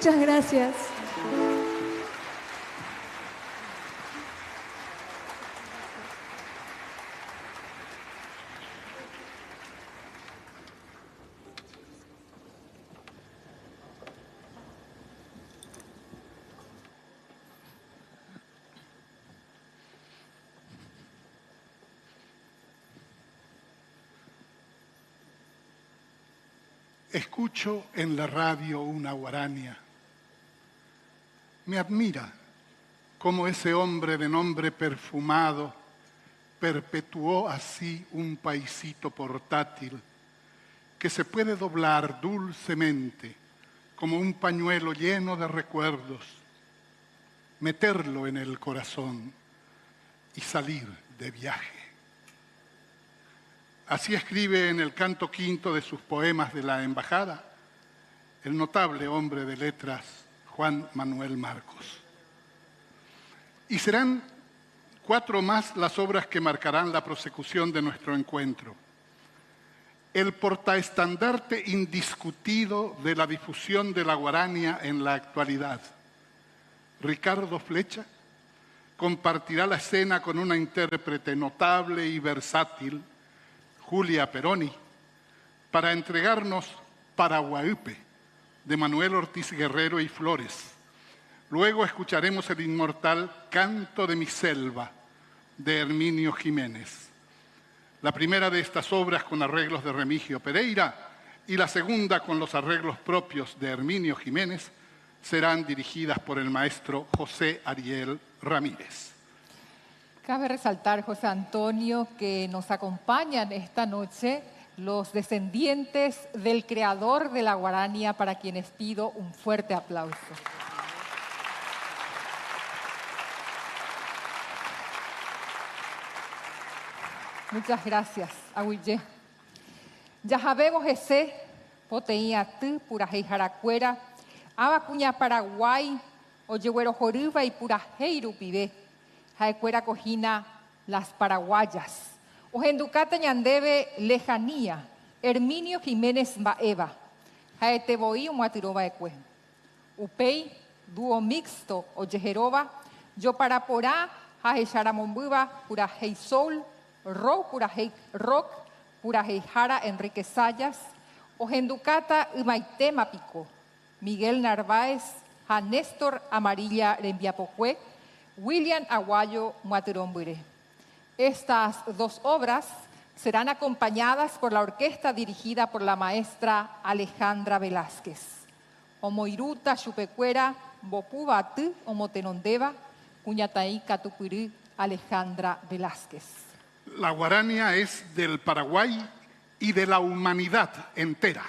Muchas gracias. Escucho en la radio una guarania. Me admira cómo ese hombre de nombre perfumado perpetuó así un paisito portátil que se puede doblar dulcemente como un pañuelo lleno de recuerdos, meterlo en el corazón y salir de viaje. Así escribe en el canto quinto de sus poemas de la Embajada el notable hombre de letras Juan Manuel Marcos. Y serán 4 más las obras que marcarán la prosecución de nuestro encuentro. El portaestandarte indiscutido de la difusión de la guarania en la actualidad, Ricardo Flecha, compartirá la escena con una intérprete notable y versátil, Julia Peroni, para entregarnos Paraguayupe, de Manuel Ortiz Guerrero y Flores. Luego escucharemos el inmortal Canto de mi selva, de Herminio Jiménez. La primera de estas obras con arreglos de Remigio Pereira y la segunda con los arreglos propios de Herminio Jiménez serán dirigidas por el maestro José Ariel Ramírez. Cabe resaltar, José Antonio, que nos acompañan esta noche los descendientes del creador de la guarania, para quienes pido un fuerte aplauso. Muchas gracias, Aguille. Ya sabemos ese, poteía tu, pura jaracuera, abacuña Paraguay, oyegüero joruba y pura heiru pibe, jaecuera cojina las paraguayas. Ojenducata ñandebe lejanía, Herminio Jiménez Baeva, jaeteboí muatiroba ecue. Upei, dúo mixto, oyejeroba, yo para porá, jaecharamombuba, pura heisoul, rock, pura hei rock, pura heijara Enrique Sayas, Ojenducata Umaitema Pico, Miguel Narváez, a Néstor Amarilla Rembiapocue, William Aguayo Muatirombure. Estas dos obras serán acompañadas por la orquesta dirigida por la maestra Alejandra Velázquez. Omoiruta Chupecuera, Bopubatu, Omotenondeva, Cuñataí Catucurí, Alejandra Velázquez. La guarania es del Paraguay y de la humanidad entera.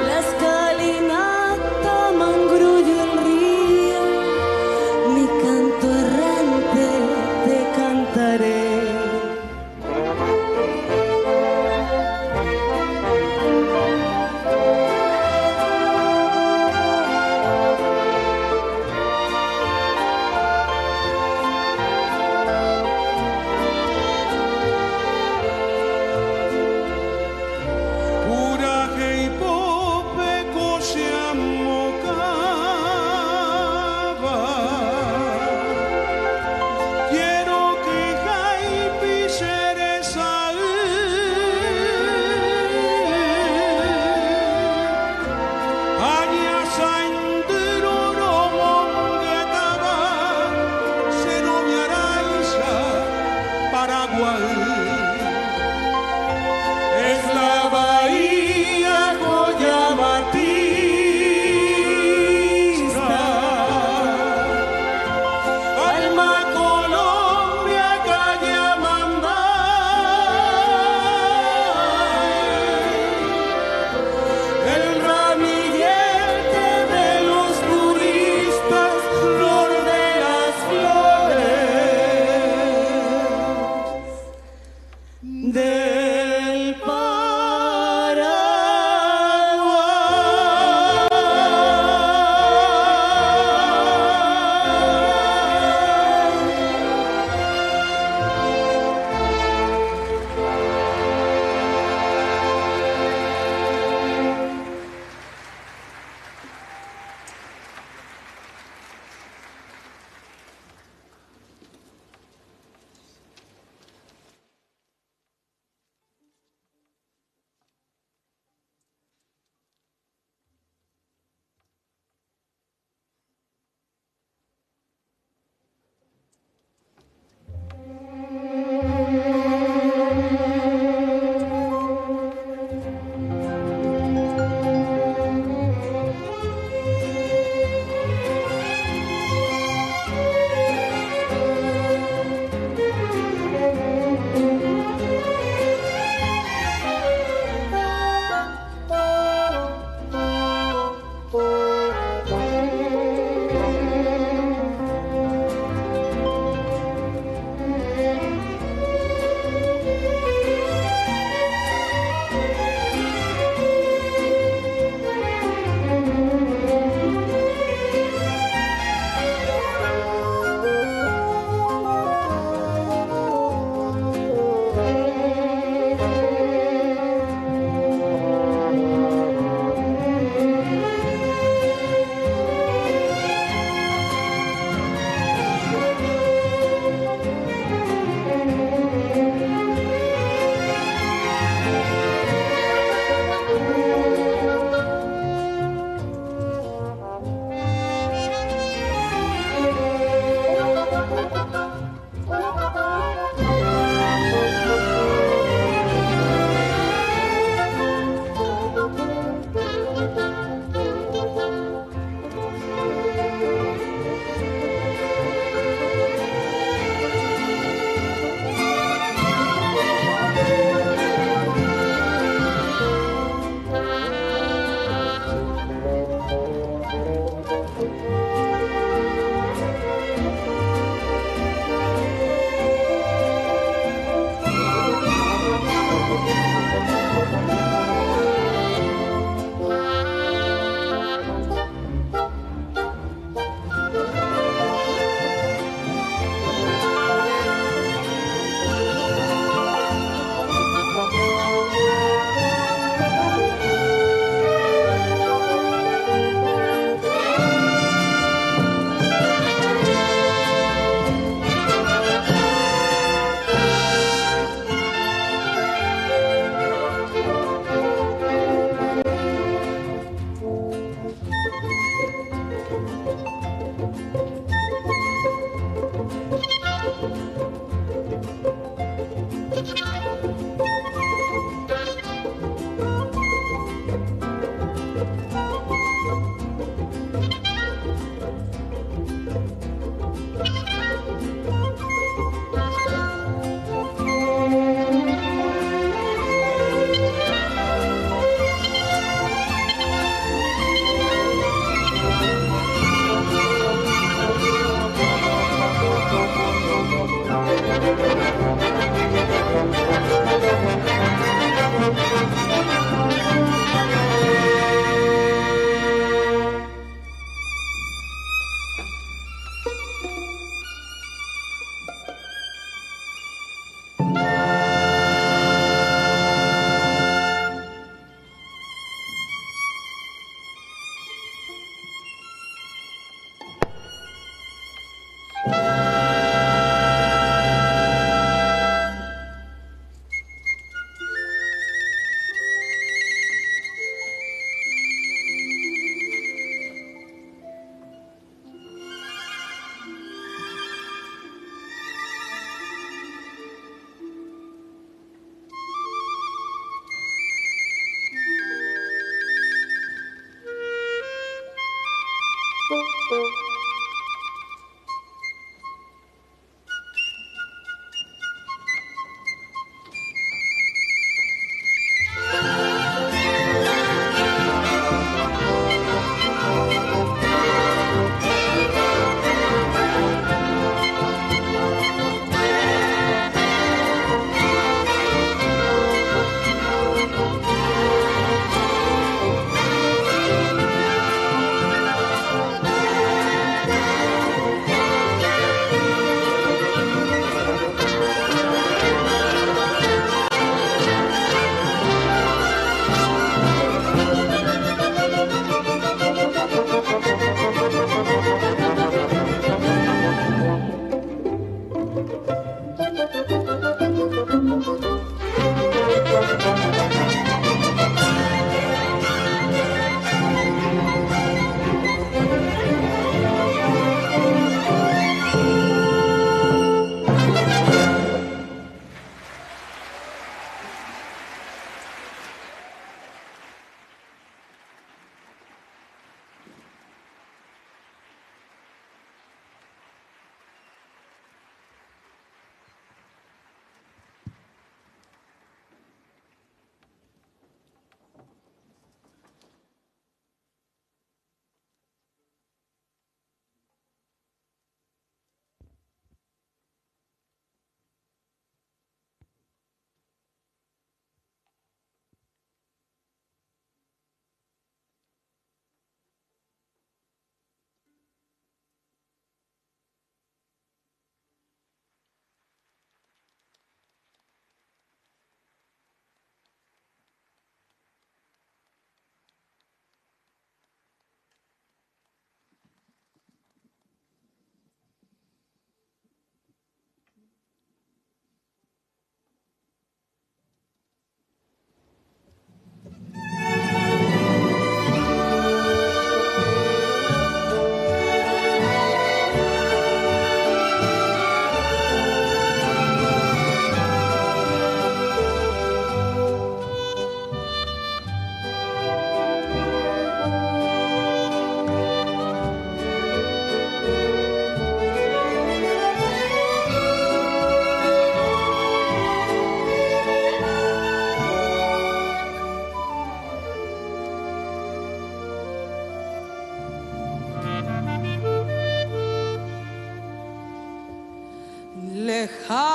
La escalinata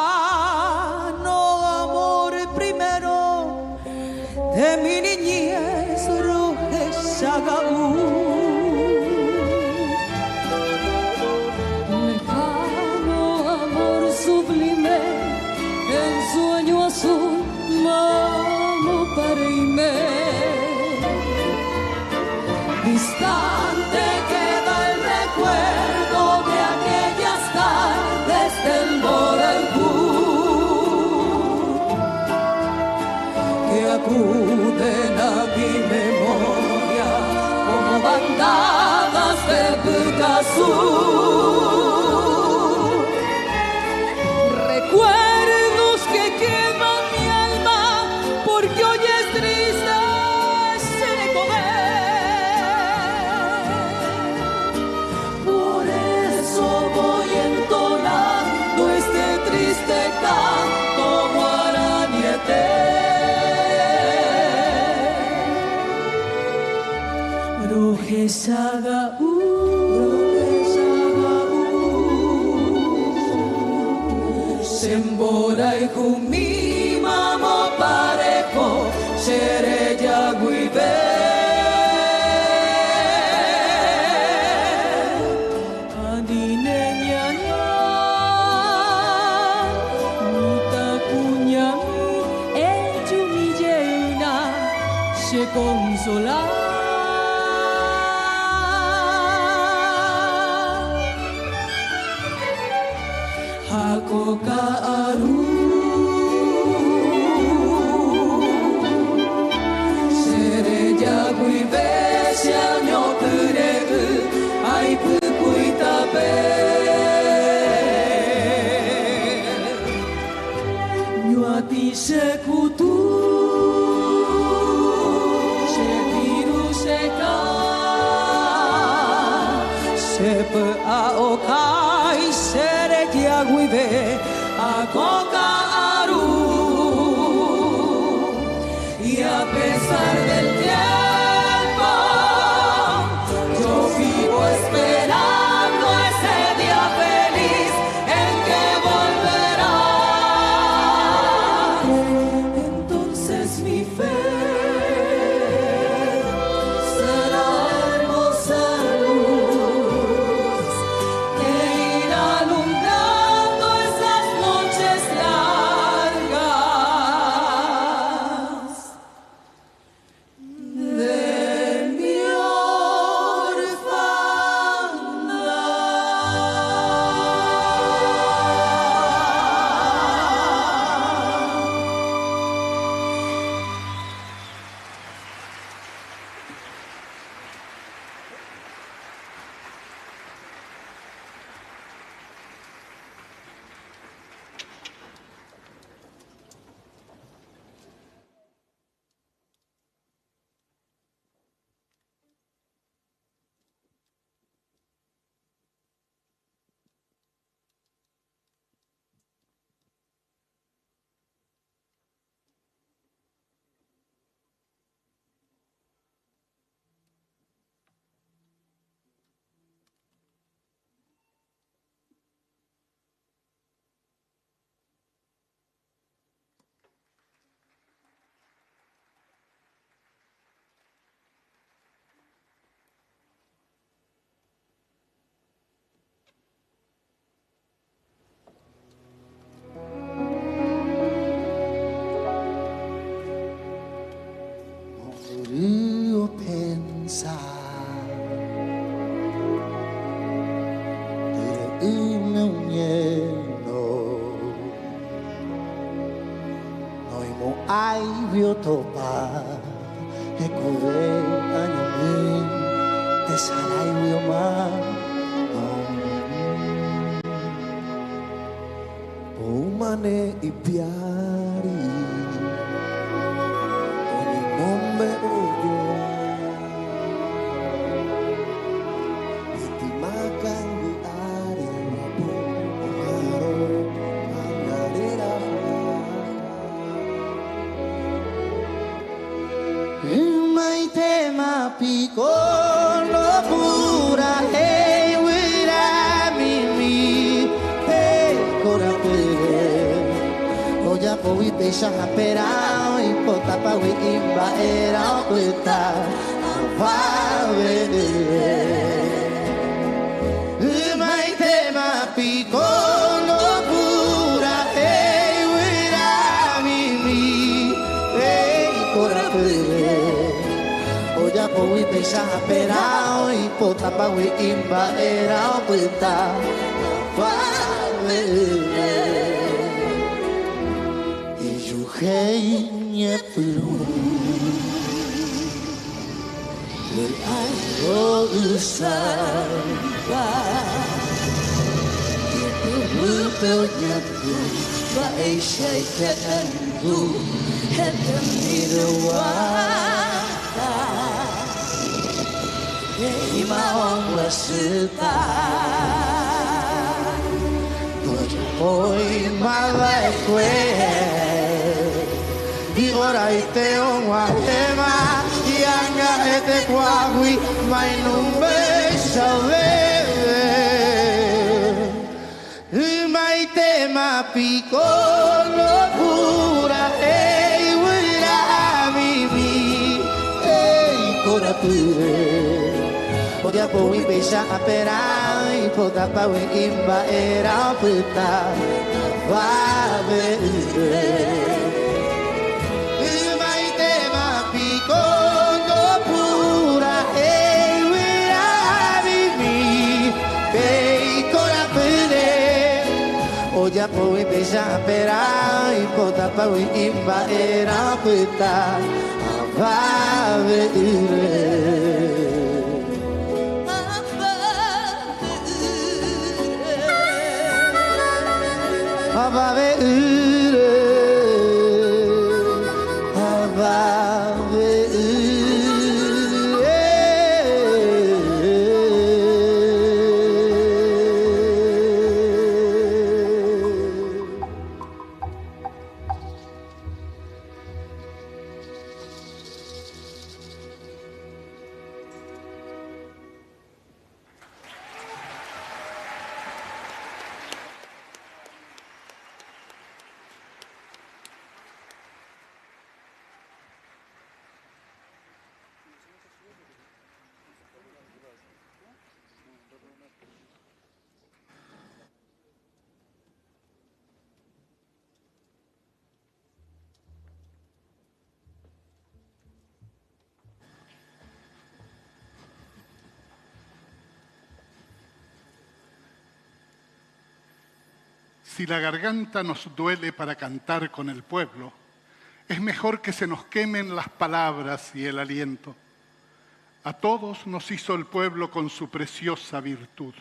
Lejano amor primero de mi niñez, Roge Sagaú. Lejano amor sublime, en sueño azul, mamo pareime. Distante queda el recuerdo de aquellas tardes del Morancú, que acuden a mi memoria como bandadas de Picasso. Recuerdos que queman mi alma porque hoy es triste sin poder. Por eso voy entonando este triste canto guaraníete. Roge Sagaú, Sembora y Jumi, mamo parejo, Sereya Guibe. Consolar Hakoka Aru Sereya Guibe se año kureru aipuku itabe Nyuati sekutu sep a okai sere kiaguive a coca aru. Y a pesar del tiempo, yo vivo esperando ese día feliz en que volverás. Entonces mi fe será hermosa luz que irá alumbrando esas noches largas de mi Rio pensar de meu nheno noi mo ai vio topar e cove animi te sarai vio ma umane i piari ogni nome odio e ti makan di aria rapo omaro mangarera mai tema piccolo pura hey wira mimi hey corape oja poi pesha perao y pota pa we imba era oculta va venir mai tema piccolo pura hey wira mimi hey corape oja poi pesha perao y pota pa we imba era oculta va venir Genie plu Will I go usaba Itu bupelnya tu Bae syaikat anggu Hedam dirwata Imawang wasita Hoy malai kwe y ora ite onwa tema y anga ete kwagui mai numbe salve mai tema piccolo pura ei wira mimi ei corature odia poi pesha aperai poda pawe imba era puta va bene oja poi pesha perai pota pawi imba era puta va vedere va vedere va vedere Si la garganta nos duele para cantar con el pueblo, es mejor que se nos quemen las palabras y el aliento. A todos nos hizo el pueblo con su preciosa virtud,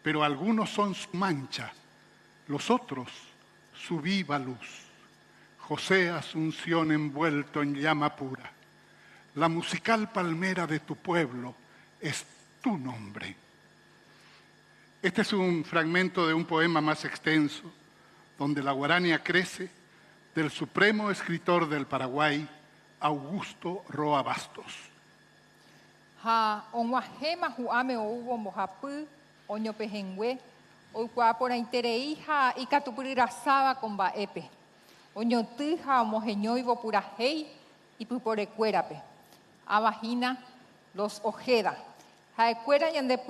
pero algunos son su mancha, los otros su viva luz. José Asunción envuelto en llama pura, la musical palmera de tu pueblo es tu nombre. Este es un fragmento de un poema más extenso, donde la guarania crece, del supremo escritor del Paraguay, Augusto Roa Bastos. Ha onwahema huame ouvo mohapu, oñopehengüe, oikuapora intereija y catupurirazaba con baepe. Oñotija homogeñoivo purajei y puporecuérape. Abajina los ojeda. Jaecuera ñande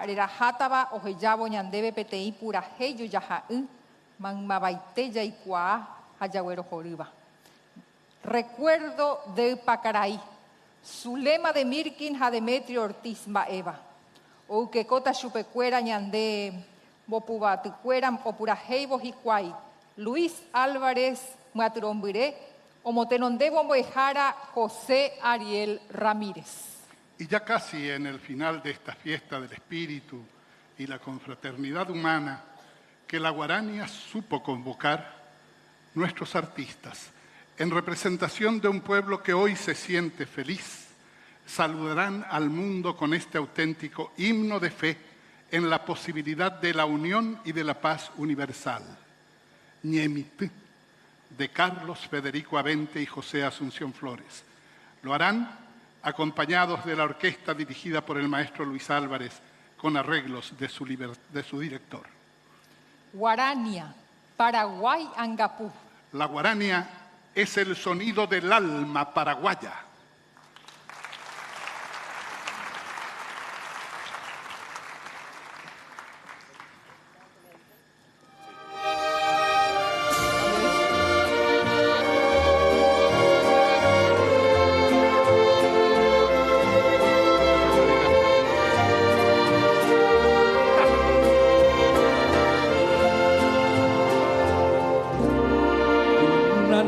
rerajátava ohejavo ñandeve petei purajei yujaha'y manmabaite yaikuaa hajaguero jorýva. Recuerdo de Pacaraí. Zulema de Mirkin ha Demetrio Ortiz Maeva. O que cota chupecuera ñande bopubatycuera opurajei bohikuái. Luis Álvarez Maturombiré o motenonde bomboejara José Ariel Ramírez. Y ya casi en el final de esta fiesta del espíritu y la confraternidad humana que la guarania supo convocar, nuestros artistas, en representación de un pueblo que hoy se siente feliz, saludarán al mundo con este auténtico himno de fe en la posibilidad de la unión y de la paz universal. Ñemití, de Carlos Federico Avente y José Asunción Flores. Lo harán acompañados de la orquesta dirigida por el maestro Luis Álvarez, con arreglos de su director. Guarania, Paraguay Angapú. La guarania es el sonido del alma paraguaya.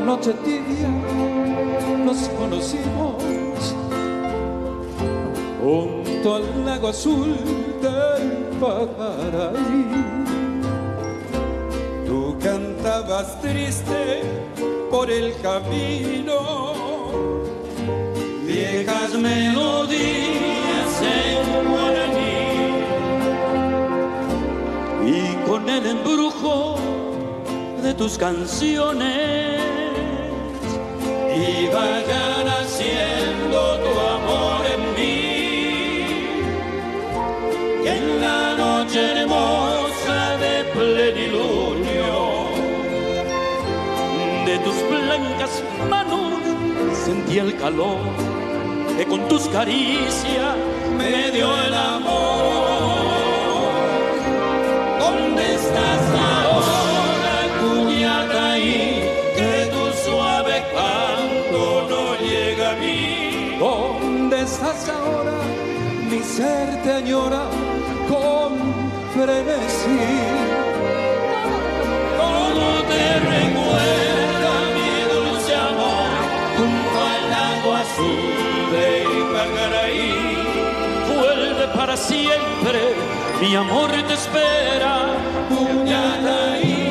Noche tibia nos conocimos junto al lago azul del Pacaraí. Tú cantabas triste por el camino viejas melodías en guaraní, y con el embrujo de tus canciones iba ya naciendo tu amor en mí, y en la noche hermosa de plenilunio de tus blancas manos sentí el calor que con tus caricias me dio el amor. ¿Dónde estás ahora, Cuñataí? Que tu suave canto no llega a mí. ¿Dónde estás ahora? Mi ser te añora con frenesí. Todo te recuerda mi dulce amor junto al lago azul de Pacaraí. Vuelve para siempre, mi amor te espera, Cuñataí.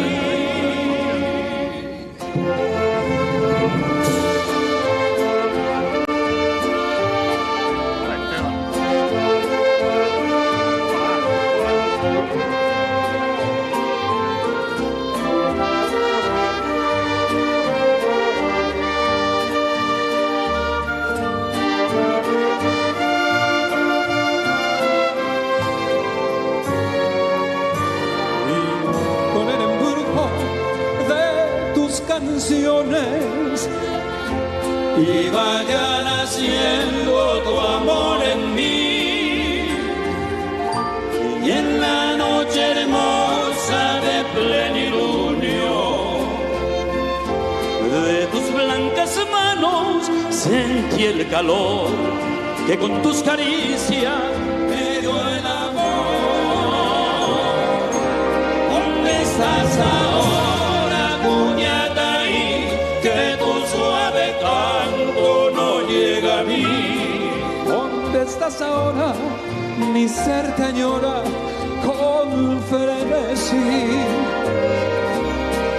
Canciones y vaya naciendo tu amor en mí, y en la noche hermosa de plenilunio de tus blancas manos sentí el calor que con tus caricias me dio el amor. ¿Dónde estás ahora, Cuñataí? Que tu suave canto no llega a mí. ¿Dónde estás ahora? Mi ser te añora con frenesí.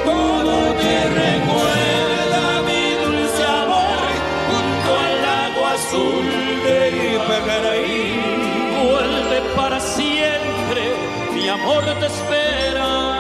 Todo te recuerda mi dulce amor junto al lago azul de Ipacaraí. Vuelve para siempre, mi amor te espera.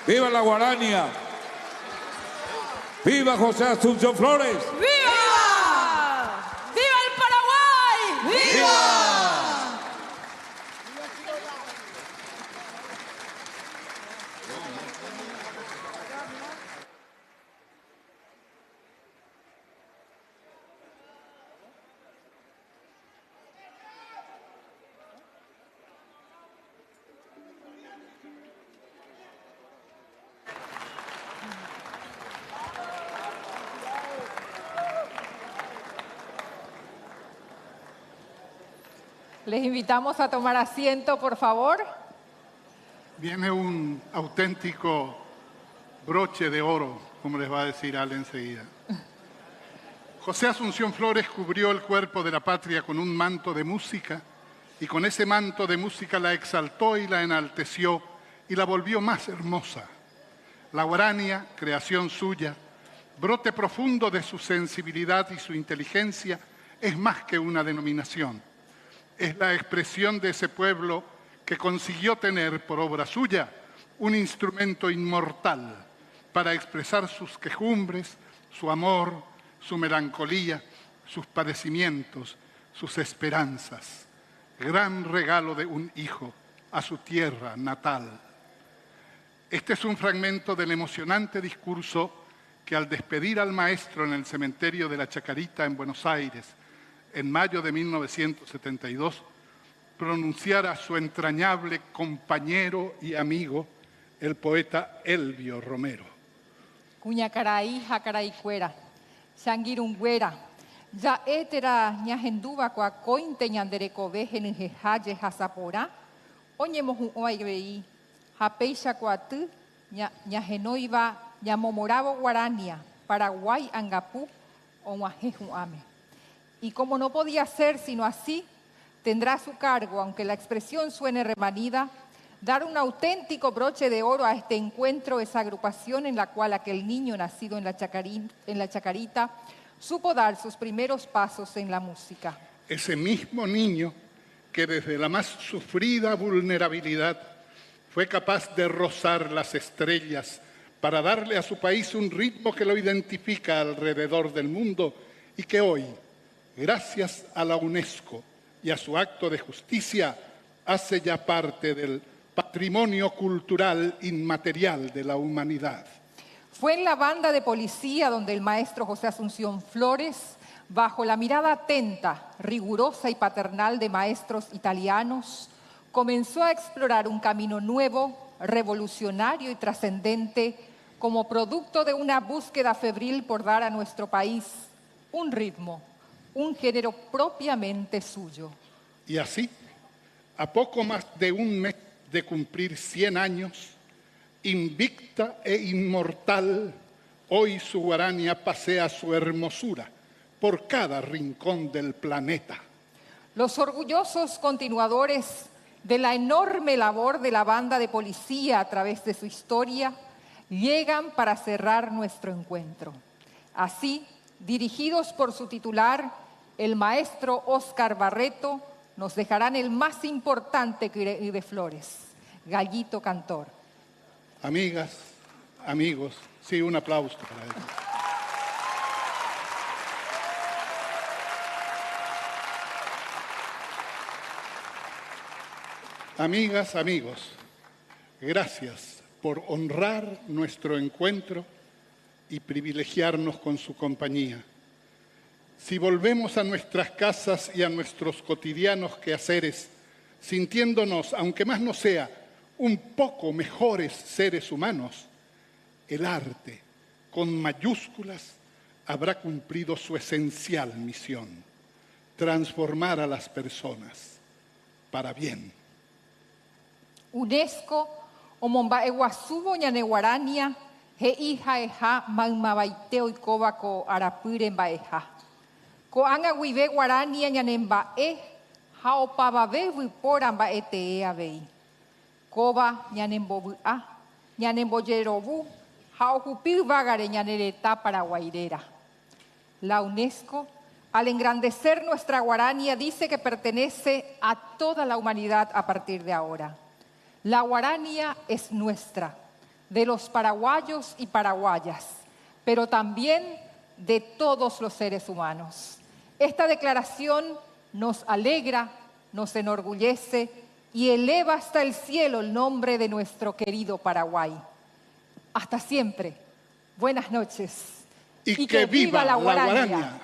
¡Viva la Guarania! ¡Viva José Asunción Flores! ¡Viva! ¡Viva el Paraguay! ¡Viva! Les invitamos a tomar asiento, por favor. Viene un auténtico broche de oro, como les va a decir Ale enseguida. José Asunción Flores cubrió el cuerpo de la patria con un manto de música y con ese manto de música la exaltó y la enalteció y la volvió más hermosa. La guarania, creación suya, brote profundo de su sensibilidad y su inteligencia, es más que una denominación. Es la expresión de ese pueblo que consiguió tener por obra suya un instrumento inmortal para expresar sus quejumbres, su amor, su melancolía, sus padecimientos, sus esperanzas. Gran regalo de un hijo a su tierra natal. Este es un fragmento del emocionante discurso que al despedir al maestro en el cementerio de la Chacarita en Buenos Aires, en mayo de 1972, pronunciara su entrañable compañero y amigo, el poeta Elvio Romero. Cuñacaraí, jacaraicuera, shangirungüera, ya etera ñajenduba coacointe ñanderekove jenyjehaje hasapora, oñemohu'õivei, japéicha coaty, ñahenóiva ñamomoravo Guarania, Paraguay Angapú, og̃uahẽhu'ãme. Y como no podía ser sino así, tendrá a su cargo, aunque la expresión suene remanida, dar un auténtico broche de oro a este encuentro, esa agrupación en la cual aquel niño nacido en la Chacarita supo dar sus primeros pasos en la música. Ese mismo niño que desde la más sufrida vulnerabilidad fue capaz de rozar las estrellas para darle a su país un ritmo que lo identifica alrededor del mundo y que hoy, gracias a la UNESCO y a su acto de justicia, hace ya parte del patrimonio cultural inmaterial de la humanidad. Fue en la banda de policía donde el maestro José Asunción Flores, bajo la mirada atenta, rigurosa y paternal de maestros italianos, comenzó a explorar un camino nuevo, revolucionario y trascendente como producto de una búsqueda febril por dar a nuestro país un ritmo, un género propiamente suyo. Y así, a poco más de un mes de cumplir 100 años, invicta e inmortal, hoy su guarania pasea su hermosura por cada rincón del planeta. Los orgullosos continuadores de la enorme labor de la banda de policía a través de su historia llegan para cerrar nuestro encuentro. Así, dirigidos por su titular, el maestro Óscar Barreto, nos dejarán el más importante de Flores, Gallito Cantor. Amigas, amigos, sí, un aplauso para él. Amigas, amigos, gracias por honrar nuestro encuentro y privilegiarnos con su compañía. Si volvemos a nuestras casas y a nuestros cotidianos quehaceres, sintiéndonos, aunque más no sea, un poco mejores seres humanos, el arte, con mayúsculas, habrá cumplido su esencial misión: transformar a las personas para bien. UNESCO, omombae guasubo ñane Guarania, he'i ha'eha maymavaite oikóva ko arapýre mba'eha. Ko'ág̃a guive Guarania ñanemba'e ha opavave vypóra mba'etee avei. Kóva ñanembovy'a, ñanembojerovu ha ohupi yvágare ñane retã paraguairera. La UNESCO, al engrandecer nuestra Guarania, dice que pertenece a toda la humanidad a partir de ahora. La Guarania es nuestra, de los paraguayos y paraguayas, pero también de todos los seres humanos. Esta declaración nos alegra, nos enorgullece y eleva hasta el cielo el nombre de nuestro querido Paraguay. Hasta siempre. Buenas noches. Y que viva la guaraña.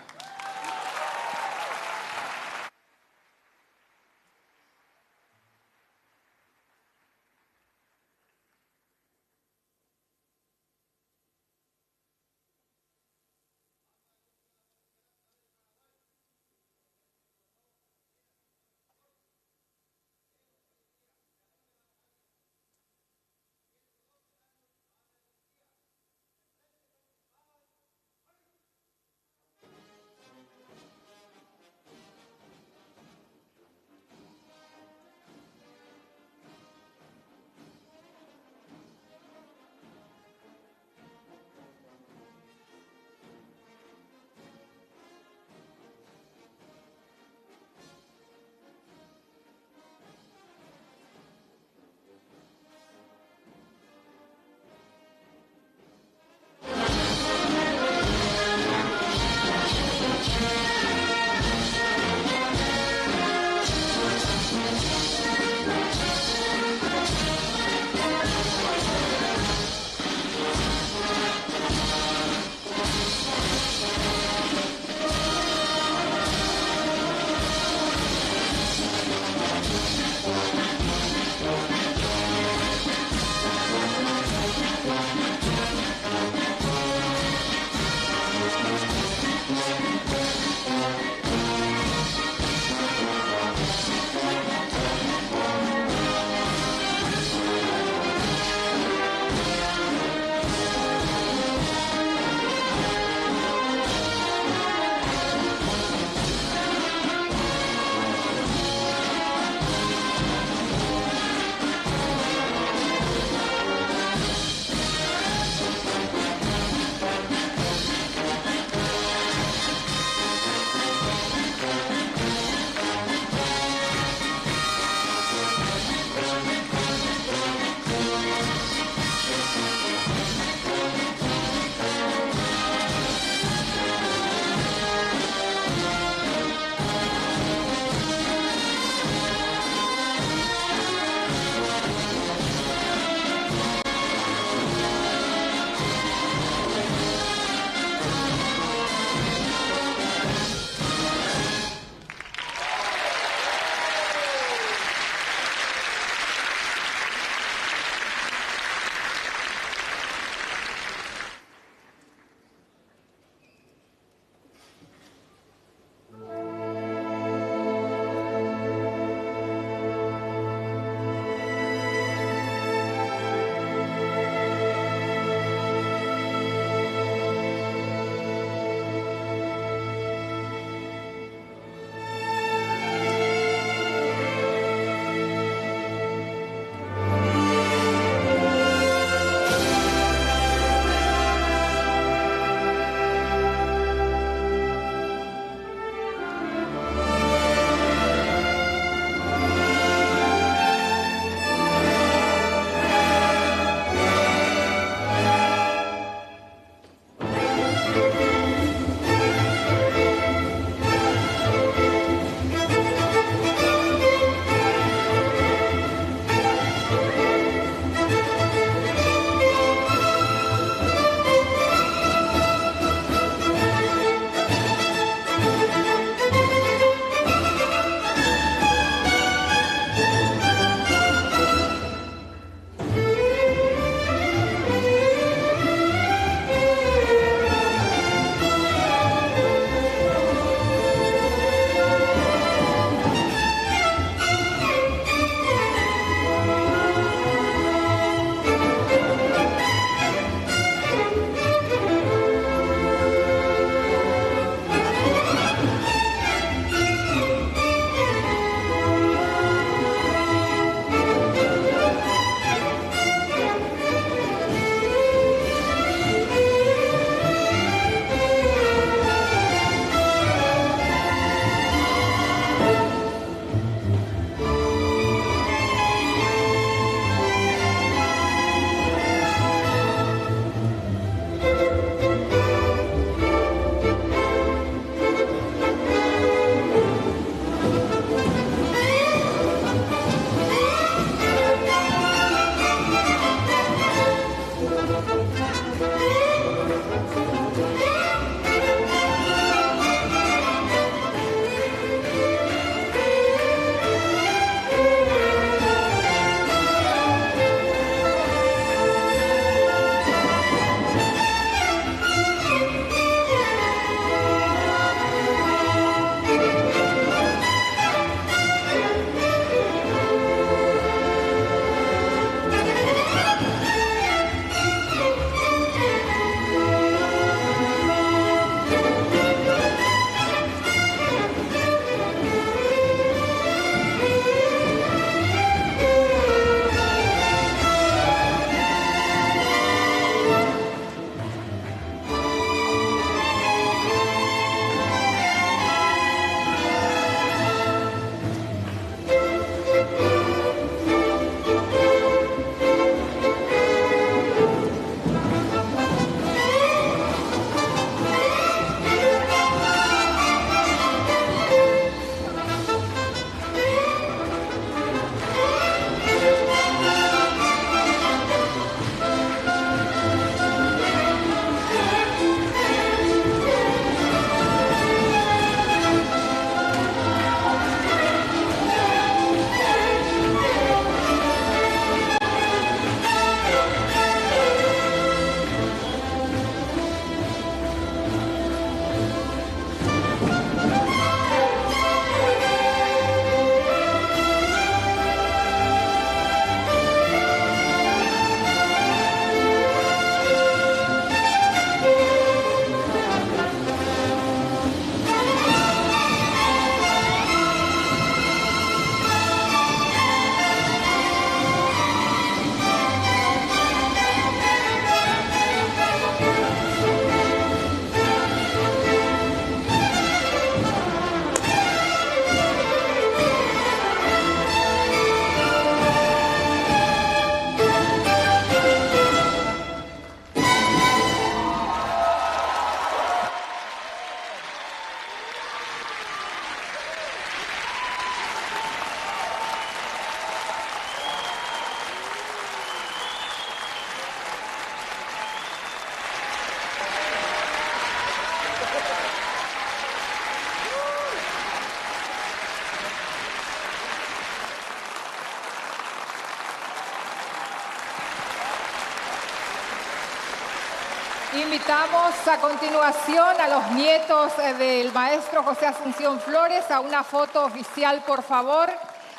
Invitamos a continuación a los nietos del maestro José Asunción Flores a una foto oficial, por favor.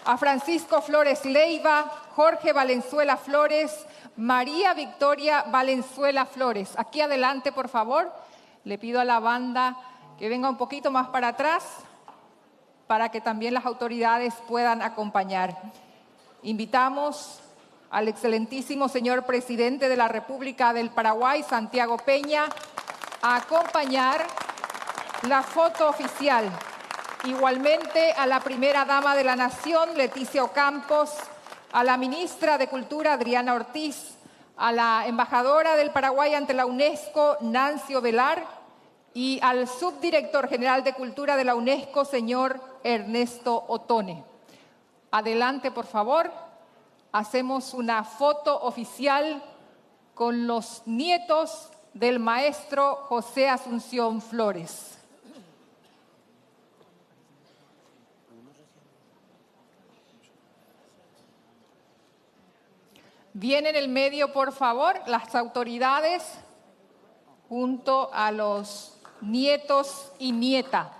A Francisco Flores Leiva, Jorge Valenzuela Flores, María Victoria Valenzuela Flores. Aquí adelante, por favor. Le pido a la banda que venga un poquito más para atrás para que también las autoridades puedan acompañar. Invitamos al excelentísimo señor presidente de la República del Paraguay, Santiago Peña, a acompañar la foto oficial. Igualmente a la primera dama de la Nación, Leticia Ocampos, a la ministra de Cultura, Adriana Ortiz, a la embajadora del Paraguay ante la UNESCO, Nancy Ovelar, y al subdirector general de Cultura de la UNESCO, señor Ernesto Otone. Adelante, por favor. Hacemos una foto oficial con los nietos del maestro José Asunción Flores. Vienen en el medio, por favor, las autoridades junto a los nietos y nieta.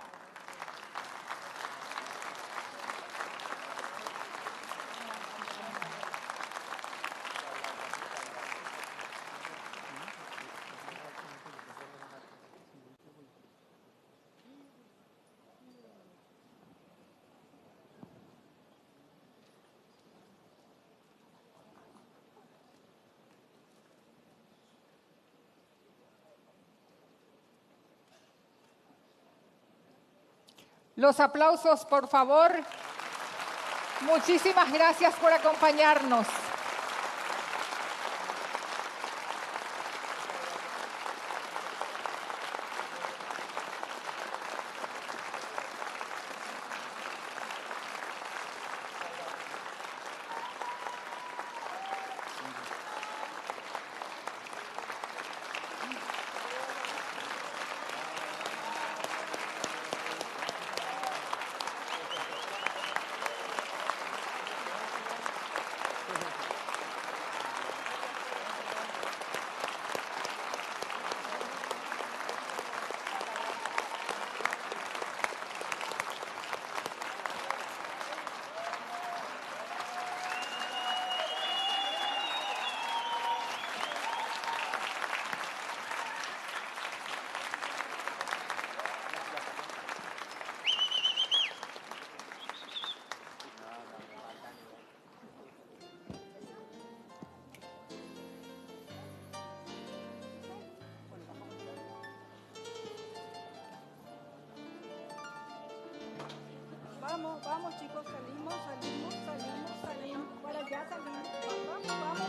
Los aplausos, por favor. Muchísimas gracias por acompañarnos. Vamos chicos, salimos. Para allá salimos. Vamos.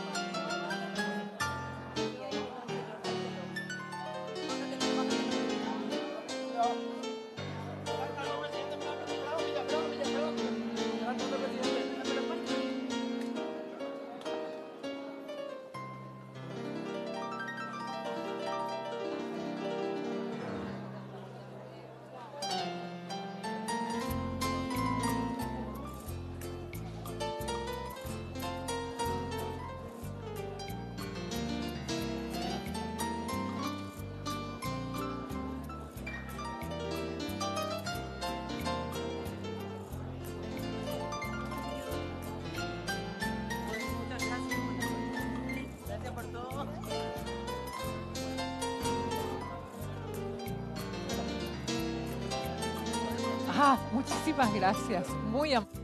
Muchísimas gracias. Muy amable.